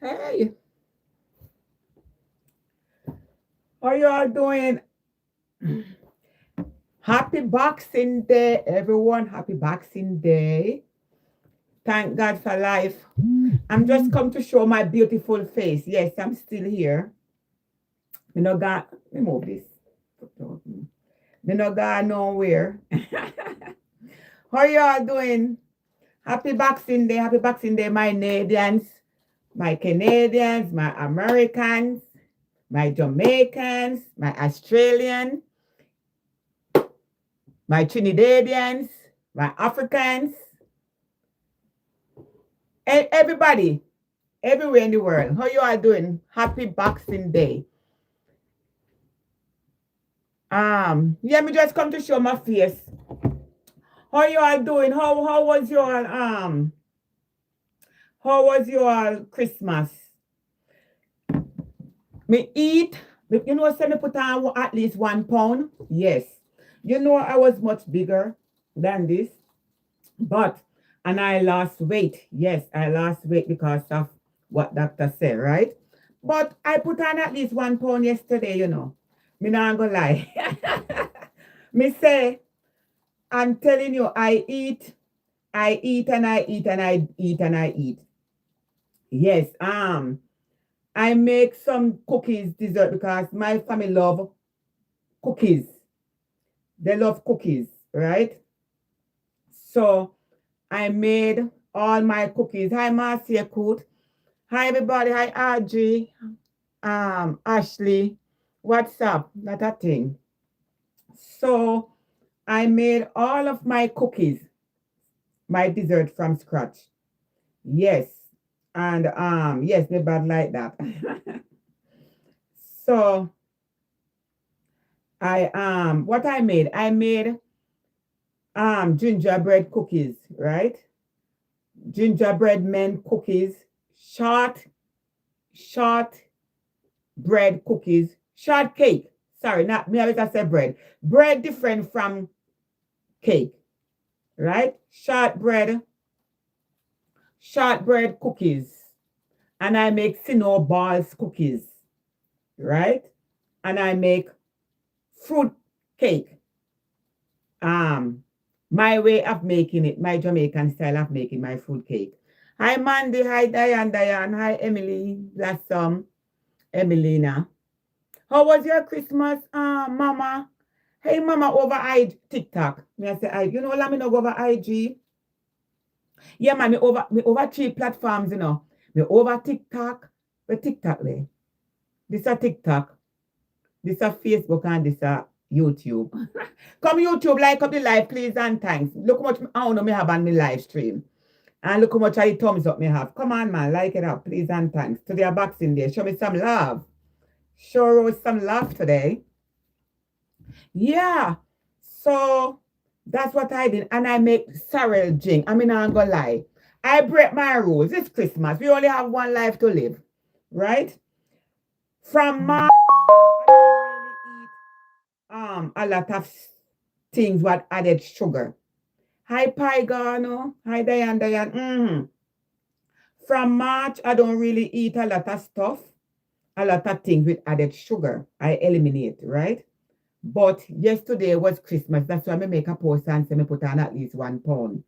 Hey, how you all doing? Happy Boxing Day, everyone. Happy Boxing Day. Thank God for life. I'm just come to show my beautiful face. Yes, I'm still here. Me no got, let me move this. Me no got nowhere. How you all doing? Happy Boxing Day. Happy Boxing Day, my Canadians, my Americans, my Jamaicans, my Australians, my Trinidadians, my Africans, and everybody, everywhere in the world. How you all doing? Happy Boxing Day. Yeah, me just come to show my face. How you all doing? How was your Christmas? Me eat, you know, say me put on at least 1 pound. Yes. You know, I was much bigger than this, but and I lost weight. Yes, I lost weight because of what doctor said, right? But I put on at least 1 pound yesterday, you know. Me not gonna lie. Me say, I'm telling you, I eat and I eat and I eat and I eat. Yes, I make some cookies dessert because my family love cookies. They love cookies, right? So I made all my cookies. Hi, Marcia Coot. Hi, everybody. Hi, RG. Ashley. What's up? Not a thing. So I made all of my cookies, my dessert from scratch. Yes. And yes, me bad like that. So what I made gingerbread cookies, right? Gingerbread men cookies, short, short bread cookies, short cake. Sorry, not me. I said bread. Bread different from cake, right? Short bread cookies, and I make balls cookies, right? And I make fruit cake. Um, my way of making it, my Jamaican style of making my fruit cake. Hi Mandy, hi Diane, hi Emily, Blossom, Emelina. How was your Christmas, Mama? Hey, Mama, over TikTok. Me I say, you know, let me know go over IG. Yeah, man, me over 3 platforms, you know. Me over TikTok, but TikTok there. This a TikTok, this a Facebook, and this a YouTube. Come YouTube, like up the live, please and thanks. Look how much I don't know me have on my live stream. And look how much of the thumbs up me have. Come on, man, like it up, please and thanks. Today a boxing day. Show me some love. Show us some love today. Yeah. So that's what I did. And I make sorrel drink. I mean, I'm gonna lie. I break my rules. It's Christmas. We only have one life to live. Right? From March, I don't really eat a lot of things what added sugar. Hi Pygano. Hi Diane. From March, I don't really eat a lot of stuff, a lot of things with added sugar. I eliminate, right? But yesterday was Christmas. That's why I make a post and say me put on at least 1 pound.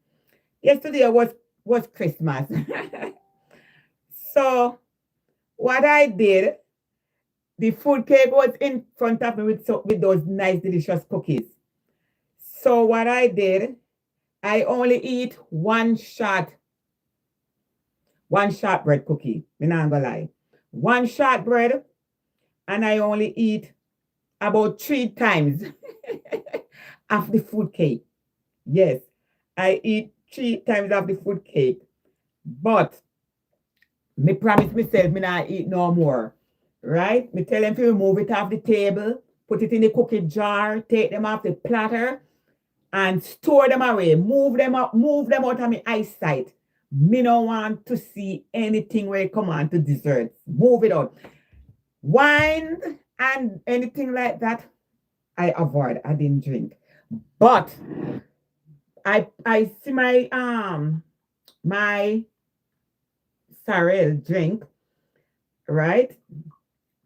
Yesterday was Christmas. So what I did, the food cake was in front of me with those nice, delicious cookies. So what I did, I only eat one short bread cookie. Me not gonna lie. One short bread, and I only eat about 3 times of the food cake. Yes, I eat 3 times of the food cake. But me promise myself me not eat no more. Right? Me tell them to remove it off the table, put it in the cookie jar, take them off the platter, and store them away. Move them out of my eyesight. Me no want to see anything where it come on to desserts. Move it out. Wine and anything like that, I avoid. I didn't drink. But I see my sorrel drink. right?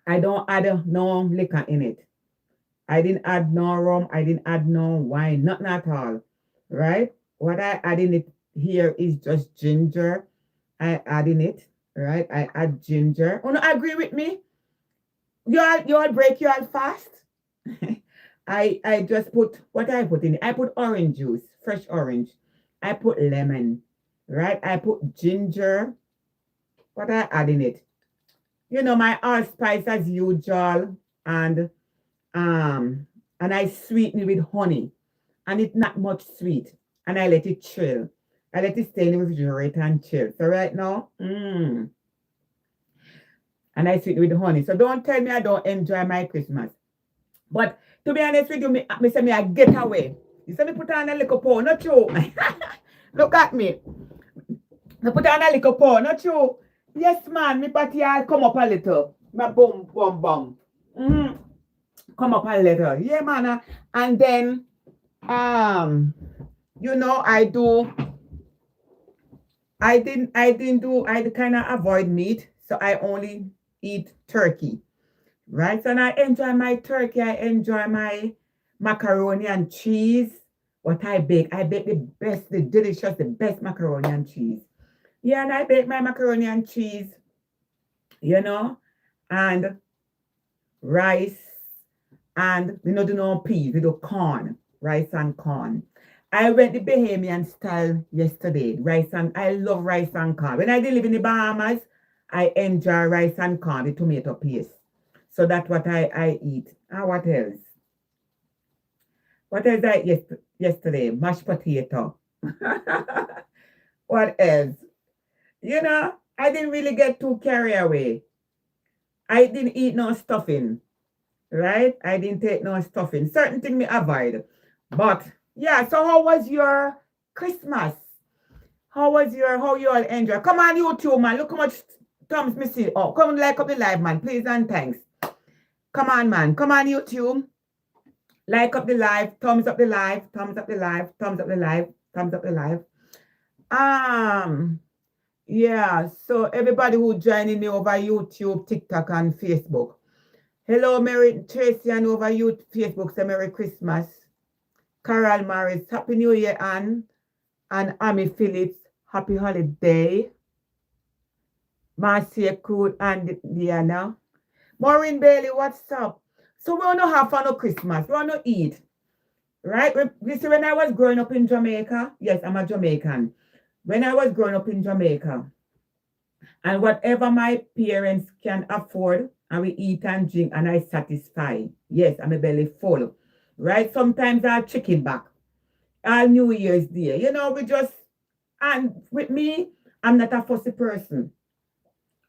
I don't add no liquor in it. I didn't add no rum. I didn't add no wine. Nothing at all. Right? What I add in it here is just ginger. I add in it. Right? I add ginger. Oh no, agree with me. You all break you all fast. I just put what I put in it. I put orange juice, fresh orange. I put lemon. Right? I put ginger. What I add in it. My allspice as usual. And um and I sweeten it with honey, and it's not much sweet, and I let it chill. I let it stay in the refrigerator and chill. So right now, and I sweeten it with honey. So don't tell me I don't enjoy my Christmas. But to be honest with you, me say me I get away. You say me put on a little paw, not true. Look at me. Me put on a little paw, not true. Yes, man, me body I come up a little. My bum, bum, bum. Mm-hmm. Come up a little. Yeah, man. And then um I kind of avoid meat, so I only eat turkey, right? So and I enjoy my turkey. I enjoy my macaroni and cheese. What I bake the best, the delicious, the best macaroni and cheese. Yeah, and I bake my macaroni and cheese, you know, and rice, and we don't do no peas, we do corn, rice and corn. I went the Bahamian style yesterday, rice and I love rice and corn. When I did live in the Bahamas, I enjoy rice and corn with tomato paste. So that's what I eat. And what else? What else I ate yesterday? Mashed potato. What else? I didn't really get too carried away. I didn't eat no stuffing, right? I didn't take no stuffing. Certain thing me avoid. But yeah, so how was your Christmas? How you all enjoy? Come on, YouTube, man. Look how much thumbs me see. Oh, come like up the live, man. Please and thanks. Come on, man. Come on, YouTube. Like up the live, thumbs up the live, thumbs up the live, thumbs up the live, thumbs up the live. Yeah, so everybody who joining me over YouTube, TikTok, and Facebook. Hello, Mary Tracy, and over YouTube, Facebook, say Merry Christmas. Carol Morris, Happy New Year, Anne. And Amy Phillips, Happy Holiday. Marcia Cool and Diana. Maureen Bailey, what's up? So we want to have fun on Christmas. We want to eat. Right? You see, when I was growing up in Jamaica, yes, I'm a Jamaican. When I was growing up in Jamaica, and whatever my parents can afford, and we eat and drink, and I satisfy. Yes, I'm a belly full. Right? Sometimes I'll chicken back. All New Year's Day. And with me, I'm not a fussy person.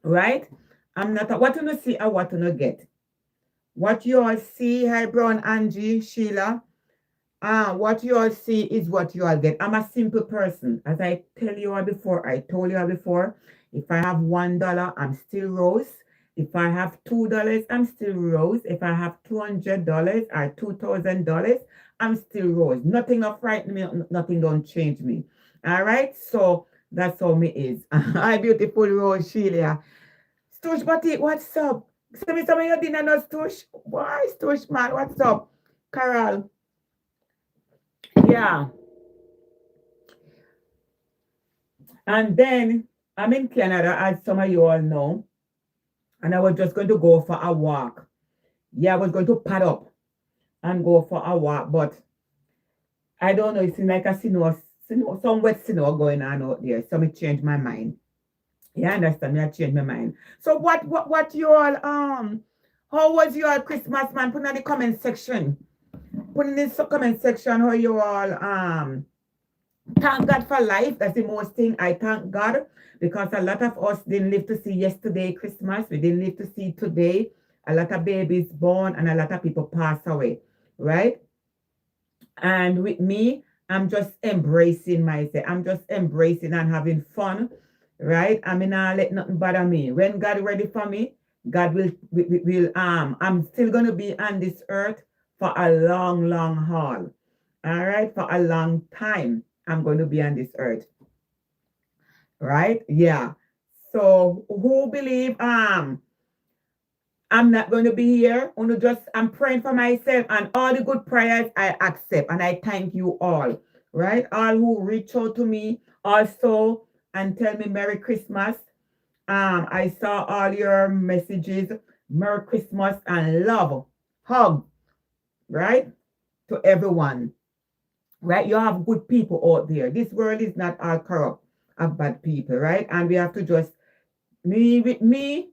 Right? I'm not a, what you see or what you get. What you all see, hi Brown, Angie, Sheila, what you all see is what you all get. I'm a simple person. As I tell you all before, I told you all before, if I have $1, I'm still Rose. If I have $2, I'm still Rose. If I have $200 or $2,000, I'm still Rose. Nothing will frighten me, nothing don't change me. All right, so that's how me is. Hi, beautiful Rose, Sheila. Stoosh, what's up? Some of you didn't know Stoosh. Why, Stoosh, man? What's up? Carol. Yeah. And then I'm in Canada, as some of you all know. And I was just going to go for a walk. Yeah, I was going to pad up and go for a walk. But I don't know. It seems like a some wet snow going on out there. So I changed my mind. Yeah, I understand. Me, I changed my mind. So what you all how was your Christmas, man? Put in the comment section. Put in the comment section how you all thank God for life. That's the most thing. I thank God because a lot of us didn't live to see yesterday Christmas. We didn't live to see today. A lot of babies born and a lot of people pass away, right? And with me, I'm just embracing myself. I'm just embracing and having fun, right? I mean, I let nothing bother me. When God ready for me, God will I'm still gonna be on this earth for a long, long haul. All right, for a long time, I'm going to be on this earth. Right? Yeah. So who believe I'm not going to be here. I'm praying for myself, and all the good prayers I accept. And I thank you all, right? All who reach out to me also and tell me Merry Christmas. I saw all your messages. Merry Christmas and love. Hug, right? To everyone, right? You have good people out there. This world is not all corrupt of bad people, right? And we have to just me with me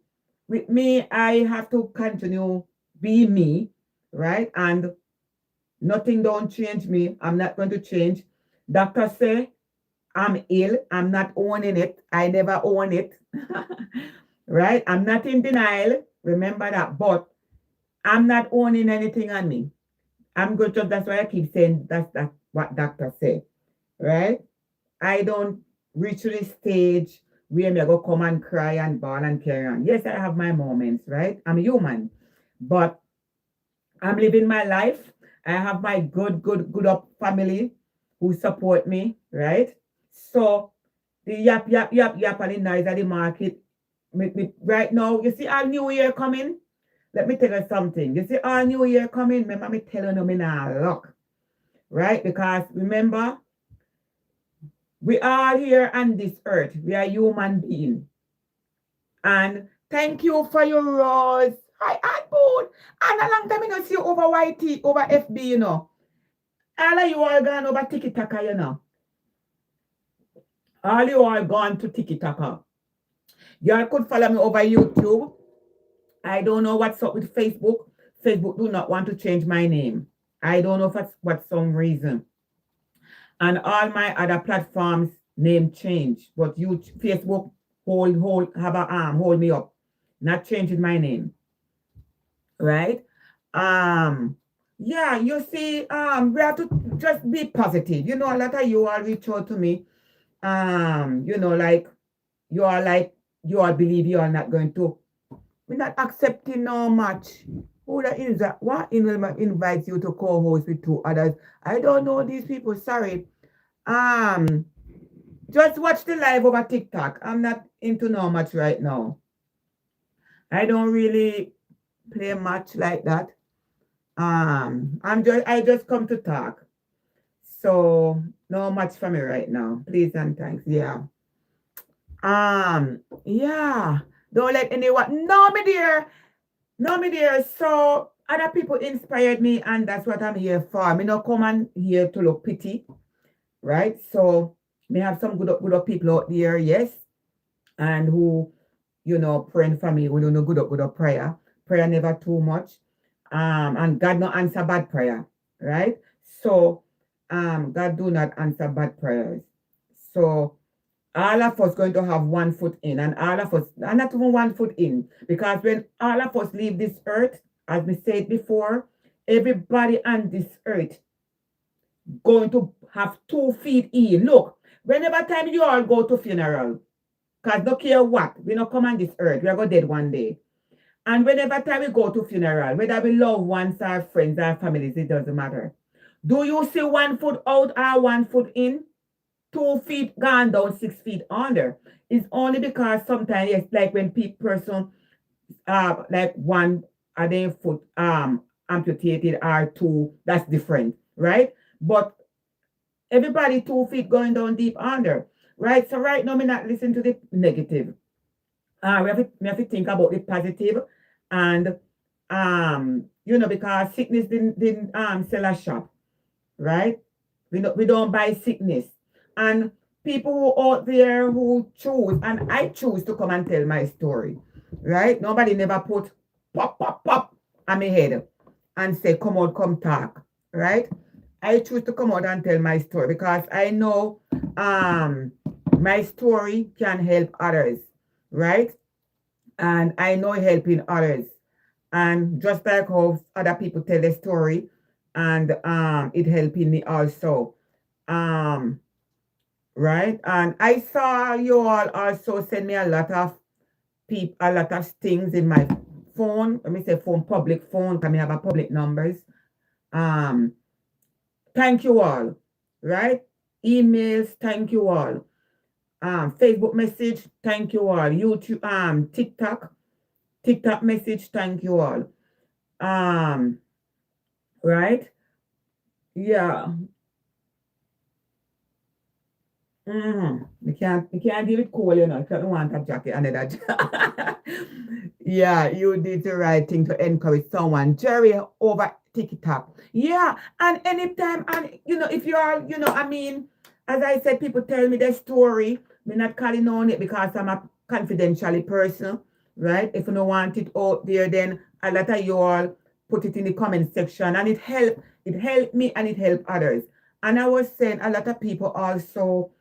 with me. I have to continue be me, right? And nothing don't change me. I'm not going to change. Doctor say I'm ill. I'm not owning it. I never own it. Right? I'm not in denial. Remember that. But I'm not owning anything on me. I'm going to, that's why I keep saying that's what doctor say. Right? I don't reach to the stage where me go come and cry and bawl and carry on. Yes, I have my moments, right? I'm human. But I'm living my life. I have my good up family who support me, right? So the yap and the noise of the market. Right now, you see our new year coming? Let me tell you something. You see our new year coming? Remember me telling you me now luck, right? Because remember, we are here on this earth. We are human beings. And thank you for your rose. Hi, Aunt Boone. And a long time I don't see you over YT, over FB, you know. All of you are gone over Tiki Taka, you know. All you are gone to Tiki Taka. You could follow me over YouTube. I don't know what's up with Facebook. Facebook do not want to change my name. I don't know if that's what some reason. And all my other platforms name change. But you Facebook have a arm, hold me up. Not changing my name. Right? Yeah, you see, we have to just be positive. You know, a lot of you all reach out to me. You know, like you all believe you are not going to. We're not accepting no much. Who that is that? What invites you to co-host with two others? I don't know these people. Sorry. Um, just watch the live over TikTok. I'm not into no much right now. I don't really play much like that. I just come to talk. So no much for me right now. Please and thanks. Yeah. Yeah. Don't let anyone no me dear. No me dear. So other people inspired me and that's what I'm here for. Me not come and here to look pity. Right? So me have some good people out there, yes. And who, you know, praying for me, who don't know good up prayer. Prayer never too much. And God not answer bad prayer, right? So God do not answer bad prayers. So all of us going to have 1 foot in, and all of us, and not even 1 foot in, because when all of us leave this earth, as we said before, everybody on this earth going to have 2 feet in. Look, whenever time you all go to funeral, because no care what, we not come on this earth, we are going dead one day. And whenever time we go to funeral, whether we love ones or friends or families, it doesn't matter. Do you see 1 foot out or 1 foot in? 2 feet gone down, 6 feet under. It's only because sometimes it's like when person like one of their foot amputated or two, that's different, right? But everybody 2 feet going down deep under, right? So right now, me not listen to the negative. We have to think about the positive, and you know, because sickness didn't sell a shop, right? We don't buy sickness, and people who out there who choose, and I choose to come and tell my story, right? Nobody never put pop on my head and say, come out, come talk, right? I choose to come out and tell my story because I know my story can help others, right? And I know helping others. And just like how other people tell their story, and it helping me also. Um, right? And I saw you all also send me a lot of things in my phone. Let me say phone, public phone, because I have a public numbers. Um, thank you all, right? Emails, thank you all. Facebook message, thank you all. YouTube, TikTok, TikTok message, thank you all. Right? Yeah. We can't deal with cold, you know. I don't want a jacket under that. Yeah, you did the right thing to encourage someone. Jerry over TikTok. Yeah, and anytime, and if you are, I mean, as I said, people tell me their story. Me not calling on it because I'm a confidential person, right? If you don't want it out there, then a lot of you all put it in the comment section, and it helped me and it helped others. And I was saying a lot of people also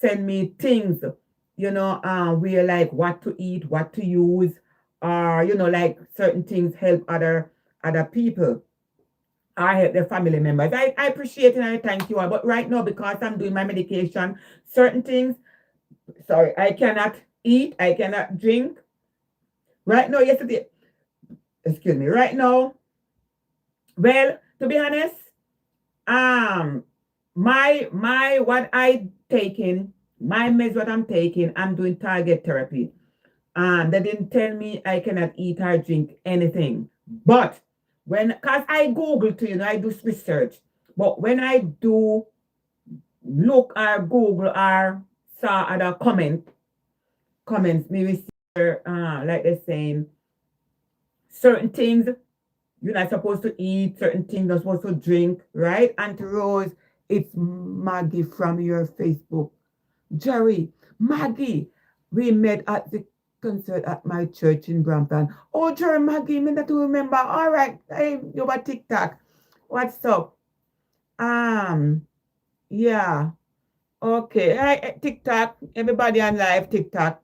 send me things, where like what to eat, what to use, or like certain things help other people. I help their family members. I appreciate it and I thank you all. But right now, because I'm doing my medication, certain things, sorry, I cannot eat, I cannot drink. Right now, yesterday, excuse me, right now, well, to be honest, um, my what I taking, my meds what I'm taking, I'm doing target therapy. They didn't tell me I cannot eat or drink anything. But cause I Google too, I do research. But when I do look or Google or saw other comments, maybe like they're saying certain things you're not supposed to eat, certain things you're supposed to drink, right? Auntie Rose, it's Maggie from your Facebook. Jerry, Maggie, we met at the concert at my church in Brampton. Oh, Jerry, Maggie, me not to remember. All right, hey, you about TikTok. What's up? Um, yeah. Okay. Hi, TikTok. Everybody on live TikTok.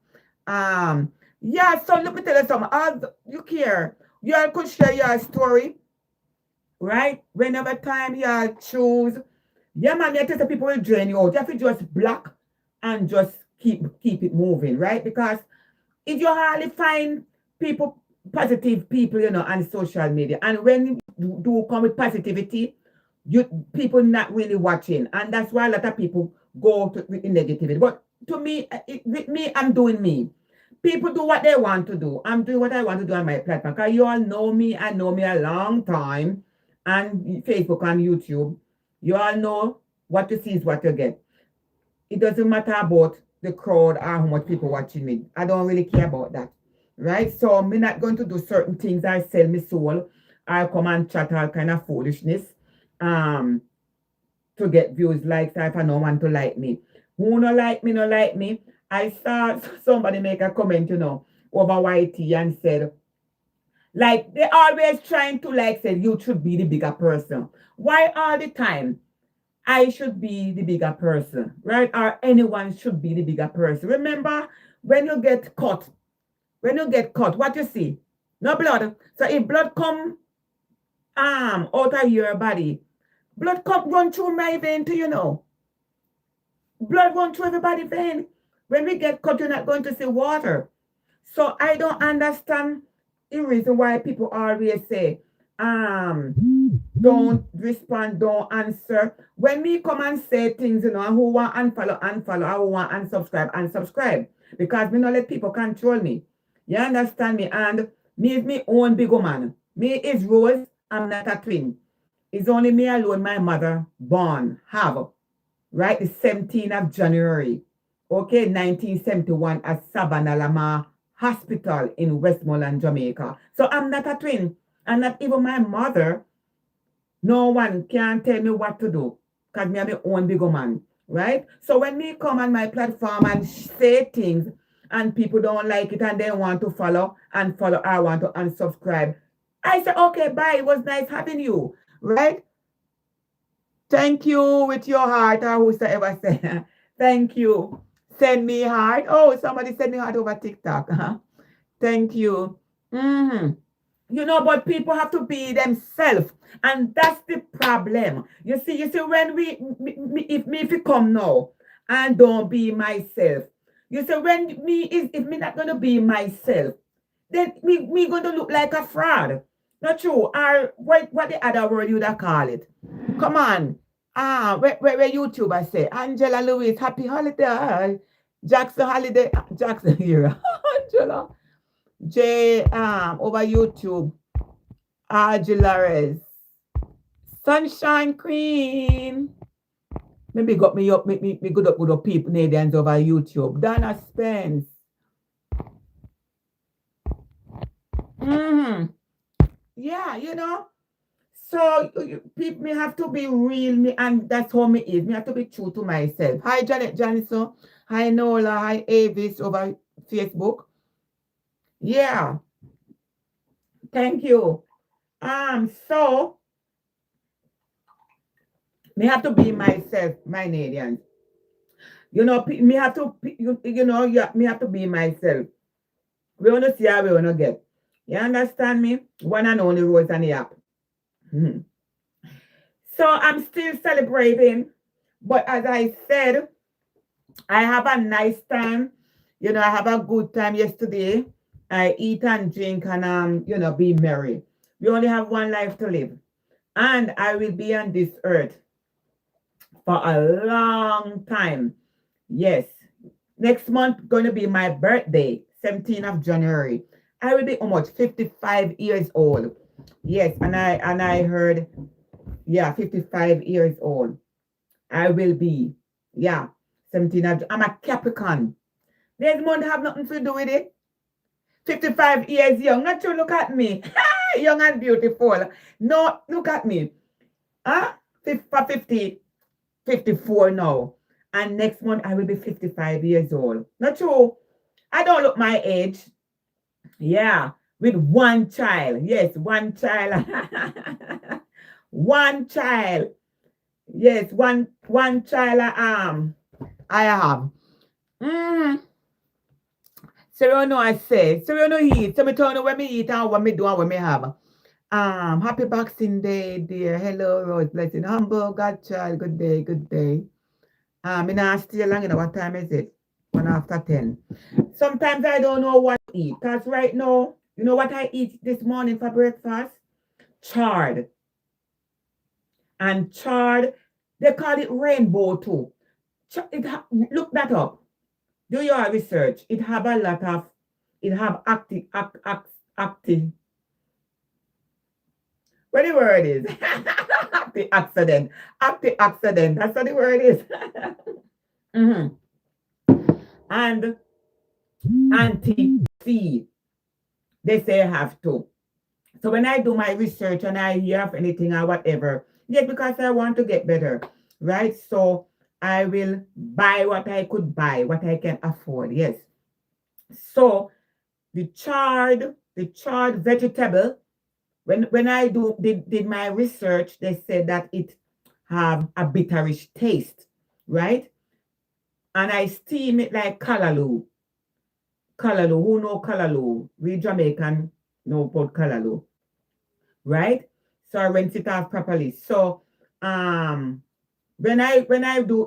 Yeah, so let me tell you something. You care. You all could share your story, right? Whenever time you all choose. Yeah, man, you tell the people will drain you out. You have to just block and just keep it moving, right? Because if you hardly find people, positive people, on social media, and when you do come with positivity, people not really watching, and that's why a lot of people go to with the negativity. But to me, with me, I'm doing me. People do what they want to do. I'm doing what I want to do on my platform. Because you all know me and know me a long time, and Facebook and YouTube. You all know what you see is what you get. It doesn't matter about the crowd or how much people watching me. I don't really care about that. Right? So I'm not going to do certain things. I sell my soul. I come and chat all kind of foolishness to get views, likes, if I no one to like me. Who no like me, no like me. I saw somebody make a comment, over YT and said, like, they always trying to like say you should be the bigger person. Why all the time I should be the bigger person, right? Or anyone should be the bigger person. Remember, when you get cut, what you see? No blood. So if blood come out of your body, blood come run through my vein too. Blood run through everybody's vein. When we get cut, you're not going to see water. So I don't understand the reason why people always say, don't respond, don't answer. When me come and say things, who want unfollow, I want unsubscribe. Because me not let people control me. You understand me? And me is me own big woman. Me is Rose, I'm not a twin. It's only me alone, my mother born, have, right? The 17th of January, okay, 1971 at Savannah Lamar Hospital in Westmoreland, Jamaica. So I'm not a twin. And not even my mother. No one can tell me what to do. Because me have my own big man. Right? So when me come on my platform and say things and people don't like it and they want to follow, I want to unsubscribe. I say, okay, bye. It was nice having you. Right? Thank you with your heart, or whosoever say. Thank you. Send me heart. Oh, somebody send me heart over TikTok. Thank you. But people have to be themselves. And that's the problem. You see, when if you come now and don't be myself, you see, if me not going to be myself, then me going to look like a fraud. Not true. Or what the other word you would call it? Come on. Where YouTuber say, Angela Louise, happy holiday. Jackson Holiday. Jackson here. Angela. J over YouTube. Argilares. Sunshine Queen. Maybe got me up, make me good up with the people Canadians over YouTube. Donna Spence. Mm-hmm. Yeah, you know. So people me have to be real, me, and that's how me is. Me have to be true to myself. Hi Janet Johnson. Hi Nola. Hi Avis over Facebook. Yeah, thank you. So me have to be myself, my Canadians. You know, me have to, you know, yeah, me have to be myself. We want to see how we want to get. You understand me? One and only Rose and the app. Mhm. So I'm still celebrating, but as I said, I have a nice time. You know, I have a good time yesterday. I eat and drink and you know, be merry. We only have one life to live. And I will be on this earth for a long time. Yes. Next month gonna be my birthday, 17th of January. I will be almost 55 years old. Yes, and I heard, yeah, 55 years old. I will be. Yeah. 17 of, I'm a Capricorn. This month have nothing to do with it. 55 years young. Not you look at me. Young and beautiful. No, look at me. Huh? 50, 54 now. And next month I will be 55 years old. Not true. I don't look my age. Yeah. With one child. Yes, one child. One child. Yes, one child I have. Mm. So you know I say. So you know eat. So me tell you when me eat and what me do and what me have. Happy Boxing Day, dear. Hello, Rose. Blessing. Humble, God child. Good day, good day. Me not stay long, you know, what time is it? 1 after 10. Sometimes I don't know what to eat. Because right now, you know what I eat this morning for breakfast? Chard. And chard, they call it rainbow too. Look that up. Do your research. It have a lot of, it have active, what the word is? Antioxidant. Antioxidant. That's what the word is. Mhm. And anti-C. They say I have to. So when I do my research and I hear of anything or whatever, yes, because I want to get better, right? So I will buy what I could buy, what I can afford. Yes. So the charred vegetable, when I did my research, they said that it have a bitterish taste, right? And I steam it like callaloo. Callaloo, who know callaloo? We Jamaican know about callaloo, right? So I rinse it off properly. So when I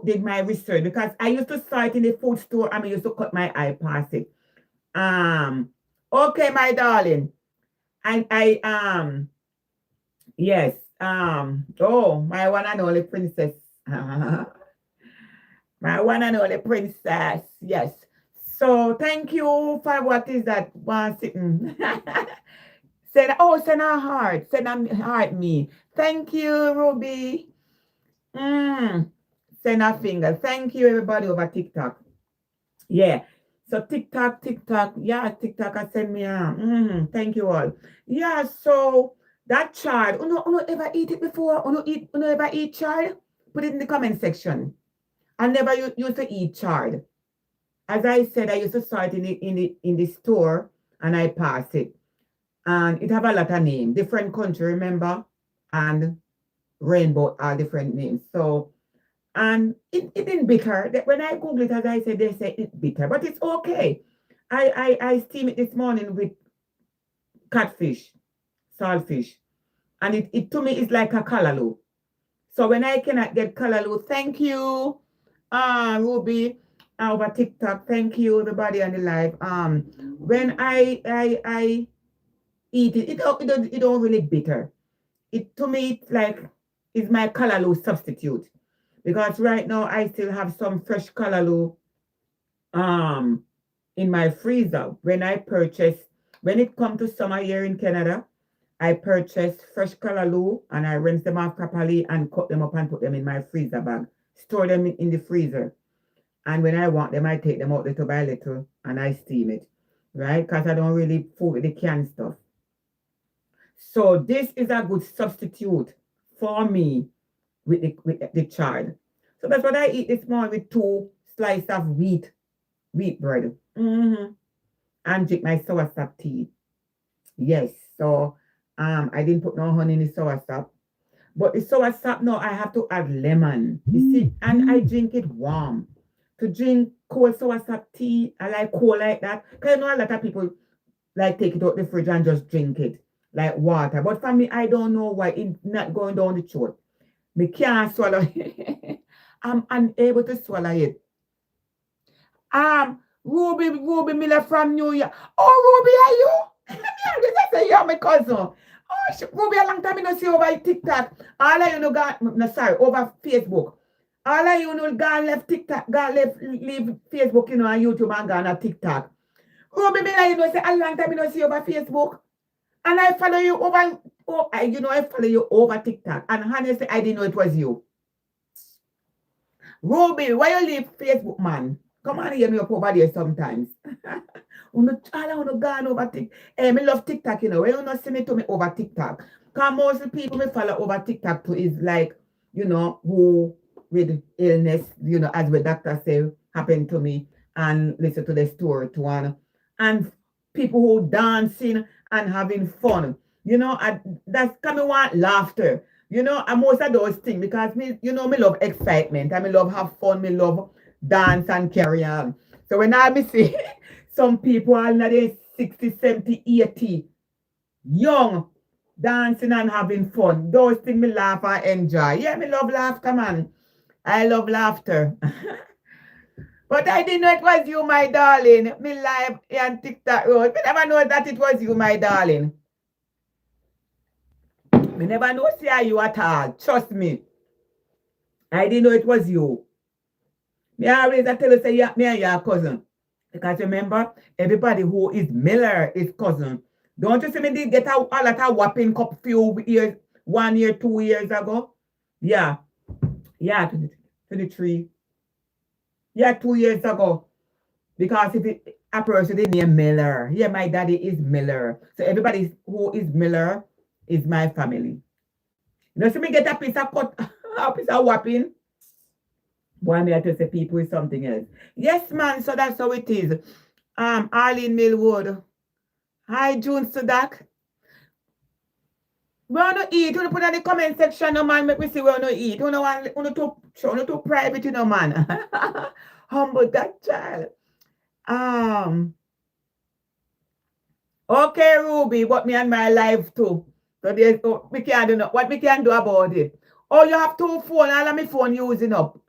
did my research, because I used to saw it in the food store and I used to cut my eye past it. Okay, my darling. I yes, oh, my one and only princess. My one and only princess. Yes. So thank you for what is that one sitting. Send a heart. Send a heart me. Thank you, Ruby. Send a finger. Thank you, everybody over TikTok. Yeah. So TikTok. Yeah, TikTok I send me thank you all. Yeah, so that child, you ever eat it before? You ever eat child? Put it in the comment section. I never used to eat chard. As I said, I used to saw it in the store and I pass it. And it have a lot of names, different country, remember? And rainbow are different names. So, and it didn't bitter. When I Google it, as I said, they say it's bitter, but it's okay. I steam it this morning with catfish, saltfish. And it to me is like a callaloo. So when I cannot get callaloo, thank you, Ruby, over TikTok. Thank you, everybody on the live. When I eat it, it don't really bitter. It to me it's like it's my callaloo substitute because right now I still have some fresh callaloo um in my freezer when I purchased When it comes to summer here in Canada, I purchase fresh callaloo and I rinse them off properly and cut them up and put them in my freezer bag. Store them in the freezer. And when I want them, I take them out little by little and I steam it. Right? Because I don't really fool with the canned stuff. So this is a good substitute for me with the child. So that's what I eat this morning with 2 slices of wheat bread. And drink my soursop tea. Yes. So I didn't put no honey in the soursop. But the soursop now I have to add lemon. You see, and I drink it warm. To drink cold soursop tea, I like cold like that. Because you know a lot of people like take it out the fridge and just drink it like water. But for me, I don't know why it's not going down the throat. Me can't swallow it. I'm unable to swallow it. Ruby Miller from New York. Oh, Ruby, are you? I say you're my cousin. Oh, Ruby, a long time I don't see over TikTok. All of you know, over Facebook. All of you know, God left TikTok, leave Facebook, and YouTube and gone on TikTok. Ruby Miller, you know, say a long time I don't see over Facebook. And I follow you over, I follow you over TikTok. And honestly, I didn't know it was you. Ruby, why you leave Facebook, man? Come on, hear me up over there sometimes. All I want to go on over TikTok. I love TikTok, you know. When you not see me to me over TikTok. Because most of the people me follow over TikTok too is like, who with illness, as the doctor say, happened to me and listen to the story to one. And people who dancing and having fun. That's coming want laughter. And most of those things because me love excitement. I me love have fun, me love dance and carry on. So when I see some people are now 60, 70, 80, young, dancing and having fun, those things me laugh and enjoy. Yeah, me love laughter, man. I love laughter. But I didn't know it was you, my darling. Me live and TikTok road. Me never know that it was you, my darling. Me never know see you at all. Trust me. I didn't know it was you. Me always I tell you say me and your cousin. Because remember, everybody who is Miller is cousin. Don't you see me did get a lot of whopping cup few years, 1 year, 2 years ago? Yeah. Yeah, 23. Yeah, 2 years ago. Because if a person is named Miller. Yeah, my daddy is Miller. So everybody who is Miller is my family. You know, see me get a piece of cut, a piece of whopping. Boy, me I tell say people is something else. Yes, man, so that's how it is. Arlene Millwood. Hi, June Sudak. We want to eat. You put in the comment section, no man. Make me see we want to eat. You know too private, man. Humble that child. Okay, Ruby, but me and my life too. So there's we can't do what we can do about it. Oh, you have 2 phones, all of my phone using up.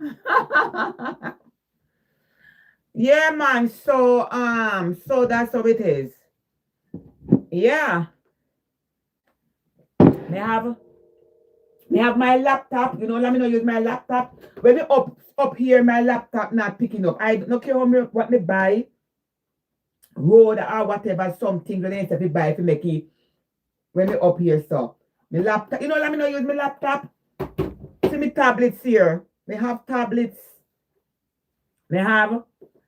Yeah, man. So that's how it is. Yeah. May have my laptop. Let me not use my laptop. When me up here, my laptop not picking up. I don't care what me buy. Road or whatever, something when I say buy if you make it when me up here. So my laptop, let me not use my laptop. See me tablets here. We have tablets. We have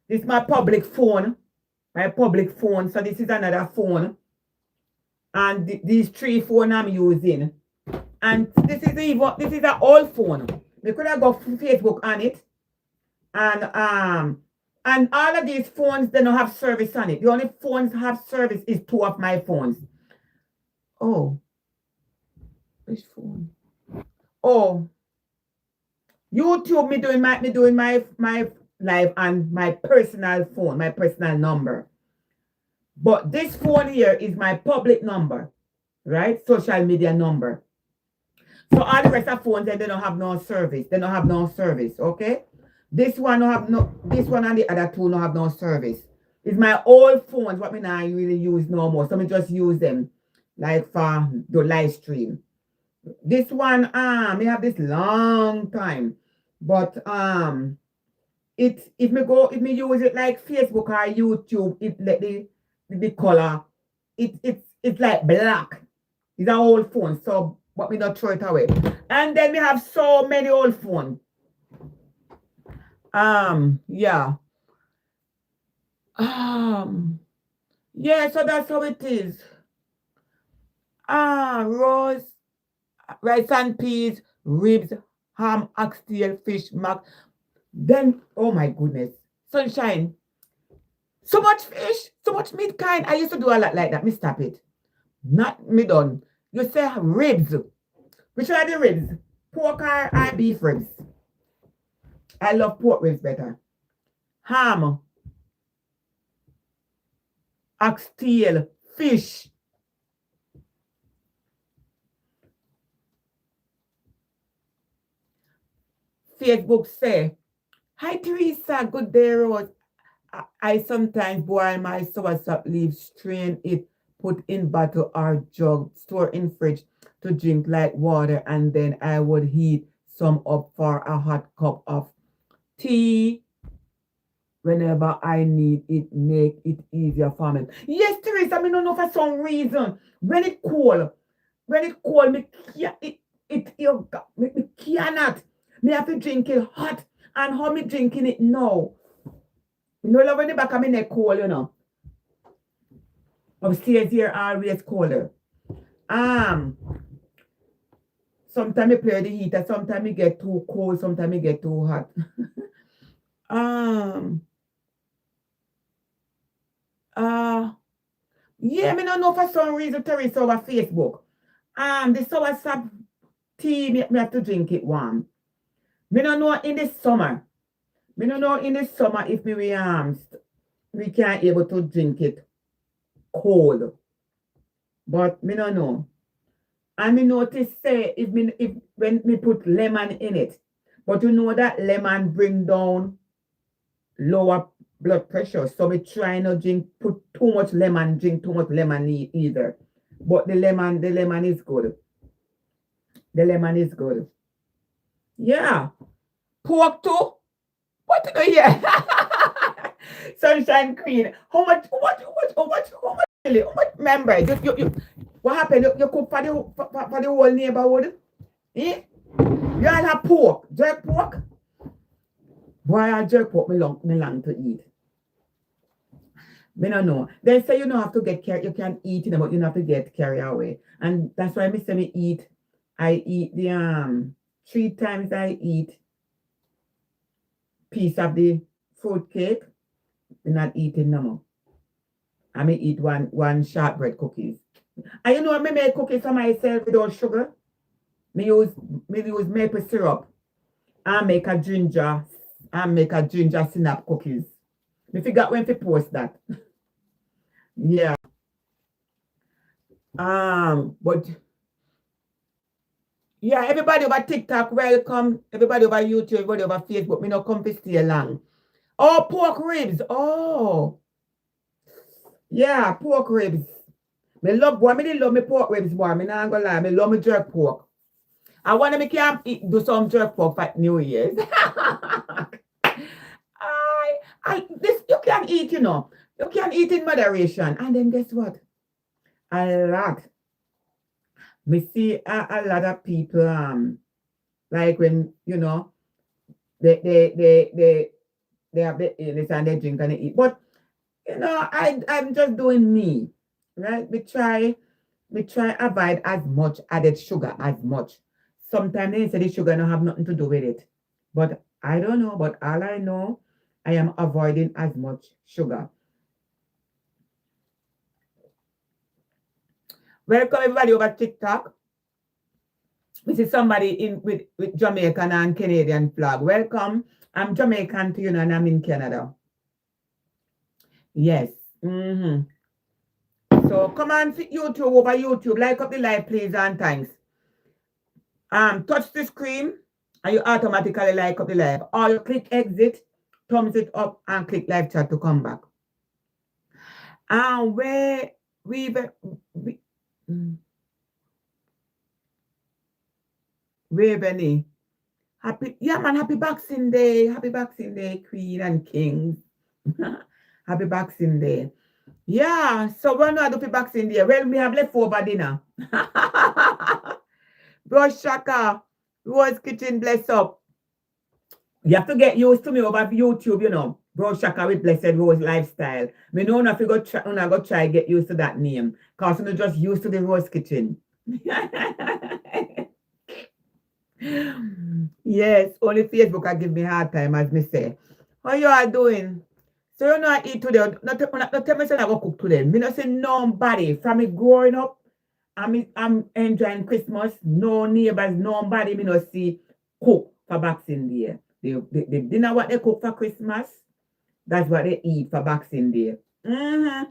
this my public phone. My public phone. So this is another phone. And these 3 phones I'm using. And this is an old phone. We could have got Facebook on it. And all of these phones, they don't have service on it. The only phones have service is 2 of my phones. Oh. Which phone? Oh. YouTube, me doing my live on my personal phone, my personal number. But this phone here is my public number, right? Social media number. So all the rest of phones, they don't have no service. They don't have no service, okay? This one and the other 2 don't have no service. It's my old phones, what me now really use no more. So me just use them like for the live stream. This one, me have this long time. But if me use it like Facebook or YouTube, it let the color it's like black. It's an old phone, so but me not throw it away. And then we have so many old phone. Yeah. Yeah, so that's how it is. Rose, rice and peas, ribs, ham, oxtail, fish, mac. Then, oh my goodness, sunshine. So much fish, so much meat kind. I used to do a lot like that. Me stop it. Not me done. You say ribs. Which are the ribs? Pork or beef ribs? I love pork ribs better. Ham, oxtail, fish. Facebook say, hi Teresa, good day, Rose. I sometimes boil my soursop leaves, strain it, put in bottle or jug, store in fridge to drink like water, and then I would heat some up for a hot cup of tea whenever I need it, make it easier for me. Yes, Teresa, I don't know for some reason. When it cold, me can't, me cannot. Me have to drink it hot. And how me drinking it now? You know, love when the back of my neck cold, you know. Upstairs here always colder. Sometimes I play the heater, sometimes it get too cold, sometimes it get too hot. Yeah, me don't know for some reason Teresa over Facebook. The soursop tea, me have to drink it warm. Me don't know in the summer. Me don't know in the summer if we can't able to drink it cold. But me don't know. And me notice say if when me put lemon in it, but you know that lemon bring down lower blood pressure. So me try not drink put too much lemon, drink too much lemon either. But the lemon is good. The lemon is good. Yeah. Pork too. What do you hear? Sunshine Queen. How much really? How much member? What happened? You cook for the whole neighborhood? Eh? You all have pork. Jerk pork? Boy, I jerk pork me long to eat. Me no know. They say you don't have to get carried, you can eat it, but you don't have to get carried away. And that's why me say me eat. I eat the 3 times I eat piece of the fruit cake. Me not eating no more. I may eat one shortbread cookies. And you know I make cookies for myself without sugar. Me use maple syrup and make a ginger snap cookies. Me forgot when to post that. Yeah. But yeah, everybody over TikTok, welcome. Everybody over YouTube, everybody over Facebook. Me no come to stay long. Oh, pork ribs. Oh. Yeah, pork ribs. Me love boy, me love me pork ribs, boy. Me not gonna lie, me love me jerk pork. I want to make you do some jerk pork for New Year's. This you can eat, you know. You can eat in moderation. And then guess what? A lot. Me see a lot of people like when, you know, they have the illness and they drink and they eat. But you know, I'm just doing me. Right? We try avoid as much added sugar as much. Sometimes they say the sugar don't have nothing to do with it. But I don't know. But all I know, I am avoiding as much sugar. Welcome everybody over TikTok. This is somebody in with Jamaican and Canadian flag. Welcome. I'm Jamaican to you and I'm in Canada. Yes. So come on YouTube over YouTube. Like up the live, please, and thanks. Touch the screen and you automatically like up the live. Or you click exit, thumbs it up, and click live chat to come back. And where Benny? Happy Boxing Day. Happy Boxing Day, Queen and Kings. Happy Boxing Day. Yeah, so we're not do box in there. Well, we have leftover dinner. Bro Shaka, Rose Kitchen, bless up. You have to get used to me over YouTube, you know. Bro Shaka with Blessed Rose Lifestyle. Me know if you go try get used to that name. Cause you're just used to the Rose Kitchen. Yes, only Facebook I give me hard time, as me say. How you are doing? So you know I eat today. Not tell me say I go cook today. Me not say nobody from me growing up. I'm enjoying Christmas. No neighbors, nobody me not see cook for Boxing Day. The dinner what they cook for Christmas, that's what they eat for Boxing Day. Mm-hmm.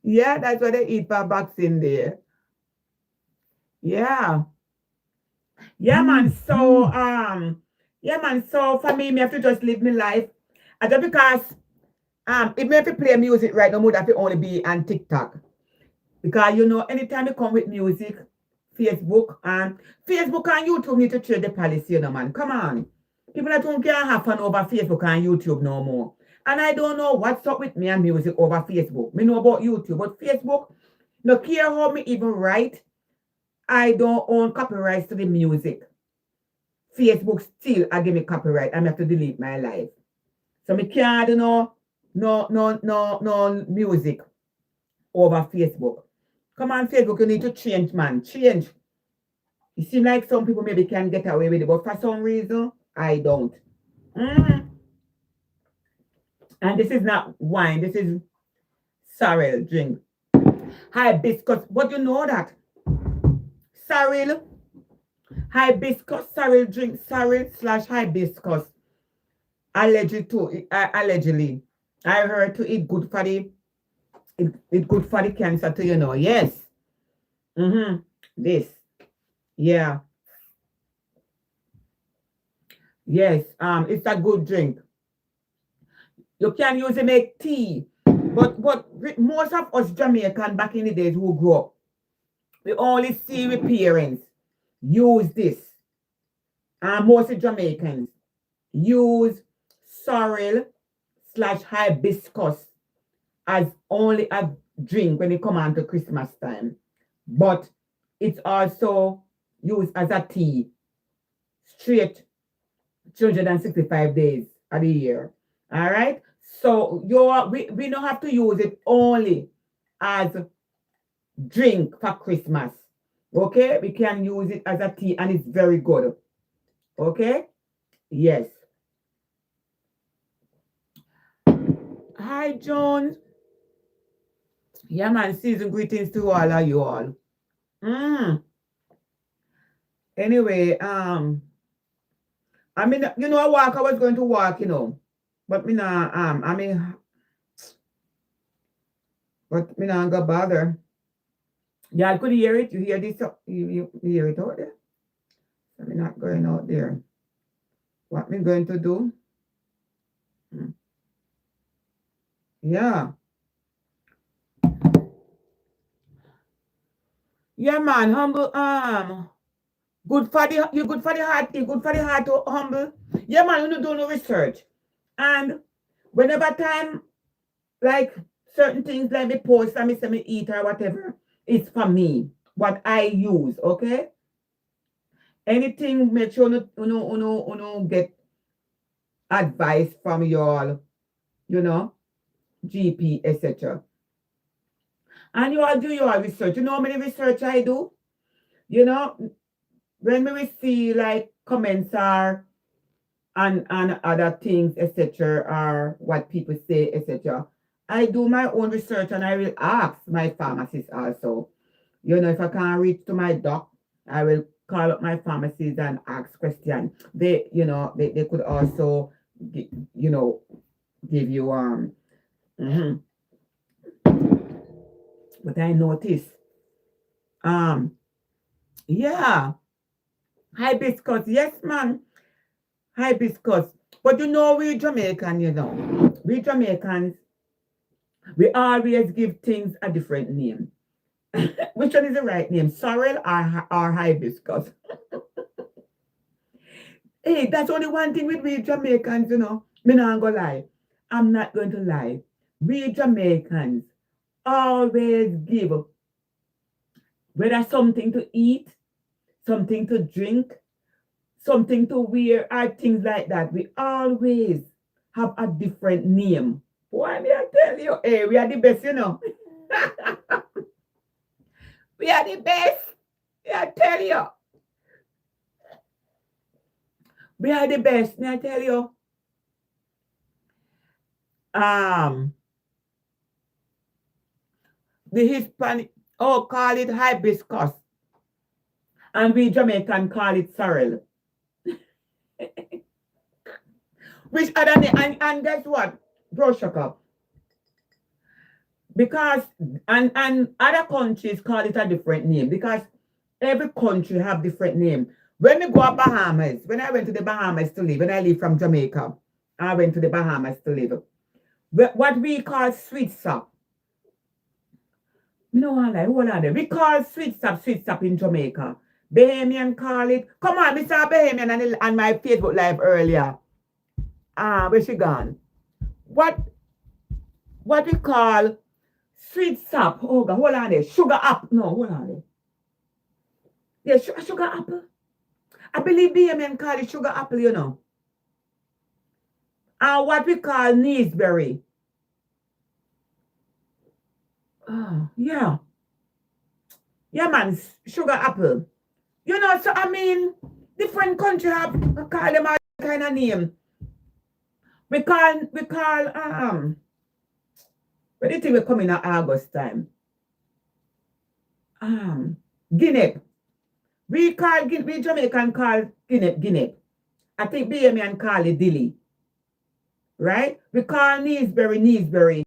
Yeah, that's what they eat for Boxing Day. Yeah. Yeah, man. Yeah, man. So for me have to just live my life. And just because if me have to play music right now, would have to only be on TikTok. Because you know, anytime you come with music, Facebook and YouTube need to change the policy, you know, man. Come on. People that don't care have fun over Facebook and YouTube no more. And I don't know what's up with me and music over Facebook. Me know about YouTube, but Facebook, no care how me even write, I don't own copyrights to the music. Facebook still I give me copyright. I have to delete my life. So me can't do no music over Facebook. Come on, Facebook, you need to change, man. Change. It seems like some people maybe can get away with it, but for some reason, I don't. Mm. And this is not wine. This is sorrel drink. Hibiscus. But you know that? Sorrel. Hibiscus. Sorrel drink. Sorrel slash hibiscus. Allegedly. I heard to eat good for the it good for the cancer too, you know. Yes. Mm-hmm. This. Yeah. Yes. It's a good drink. You can use it make tea. But most of us Jamaican back in the days who grew up, we only see with parents use this. And most of Jamaicans use sorrel slash hibiscus as only a drink when it come on to Christmas time. But it's also used as a tea straight 365 days of the year. All right. So we don't have to use it only as drink for Christmas. Okay, we can use it as a tea and it's very good. Okay, yes. Hi, Jones. Yeah, man. Season greetings to all of you all. Anyway, I mean, you know, I was going to walk, you know, but me not, but me not gonna bother. Yeah, I could hear it. You hear this? You hear it out there? I'm not going out there. What me going to do? Yeah. Yeah, man. Humble. Good for the you good for the heart. You good for the heart to humble. Yeah, man. You do no research, and whenever time like certain things like me post and me say me eat or whatever, it's for me. What I use. Okay. Anything make sure you get advice from your, you know, GP, etc. And you all do your research. You know how many research I do? You know, when we see like comments are and other things, etc., or what people say, etc. I do my own research and I will ask my pharmacist also. You know, if I can't reach to my doc, I will call up my pharmacist and ask questions. They, you know, they could also, you know, give you mhm. But I notice, um, yeah, hibiscus, yes, man, hibiscus. But you know, we Jamaican, you know, we Jamaicans, we always give things a different name. Which one is the right name? Sorrel or hibiscus? Hey, that's only one thing with we Jamaicans, you know. Me not gonna lie. I'm not going to lie. We Jamaicans always give, whether something to eat, something to drink, something to wear, or things like that. We always have a different name. Why may I tell you? Hey, we are the best, you know. We are the best. I tell you. We are the best. May I tell you? The Hispanic, call it hibiscus. And we Jamaican call it sorrel. Which other name? And guess what? Bro, shut up. Because, and other countries call it a different name. Because every country have different name. When we go to Bahamas, when I went to the Bahamas to live, when I live from Jamaica, I went to the Bahamas to live. What we call sweet sap. You know what? Hold on there. We call sweet sap in Jamaica. Bahamian call it. Come on, we saw Bahamian on my Facebook live earlier. Where she gone? What we call sweet sap. Oh God, hold on there. Sugar apple. No, hold on there. Yeah, sugar apple. I believe Bahamian call it sugar apple, you know. And what we call neeseberry. Oh, yeah. Yeah, man, sugar apple. You know, so I mean, different country have call them all kind of name. We call, but the thing will come in August time. Guinea. We Jamaican call Guinea. I think Bahamian call it dilly. Right? We call neeseberry.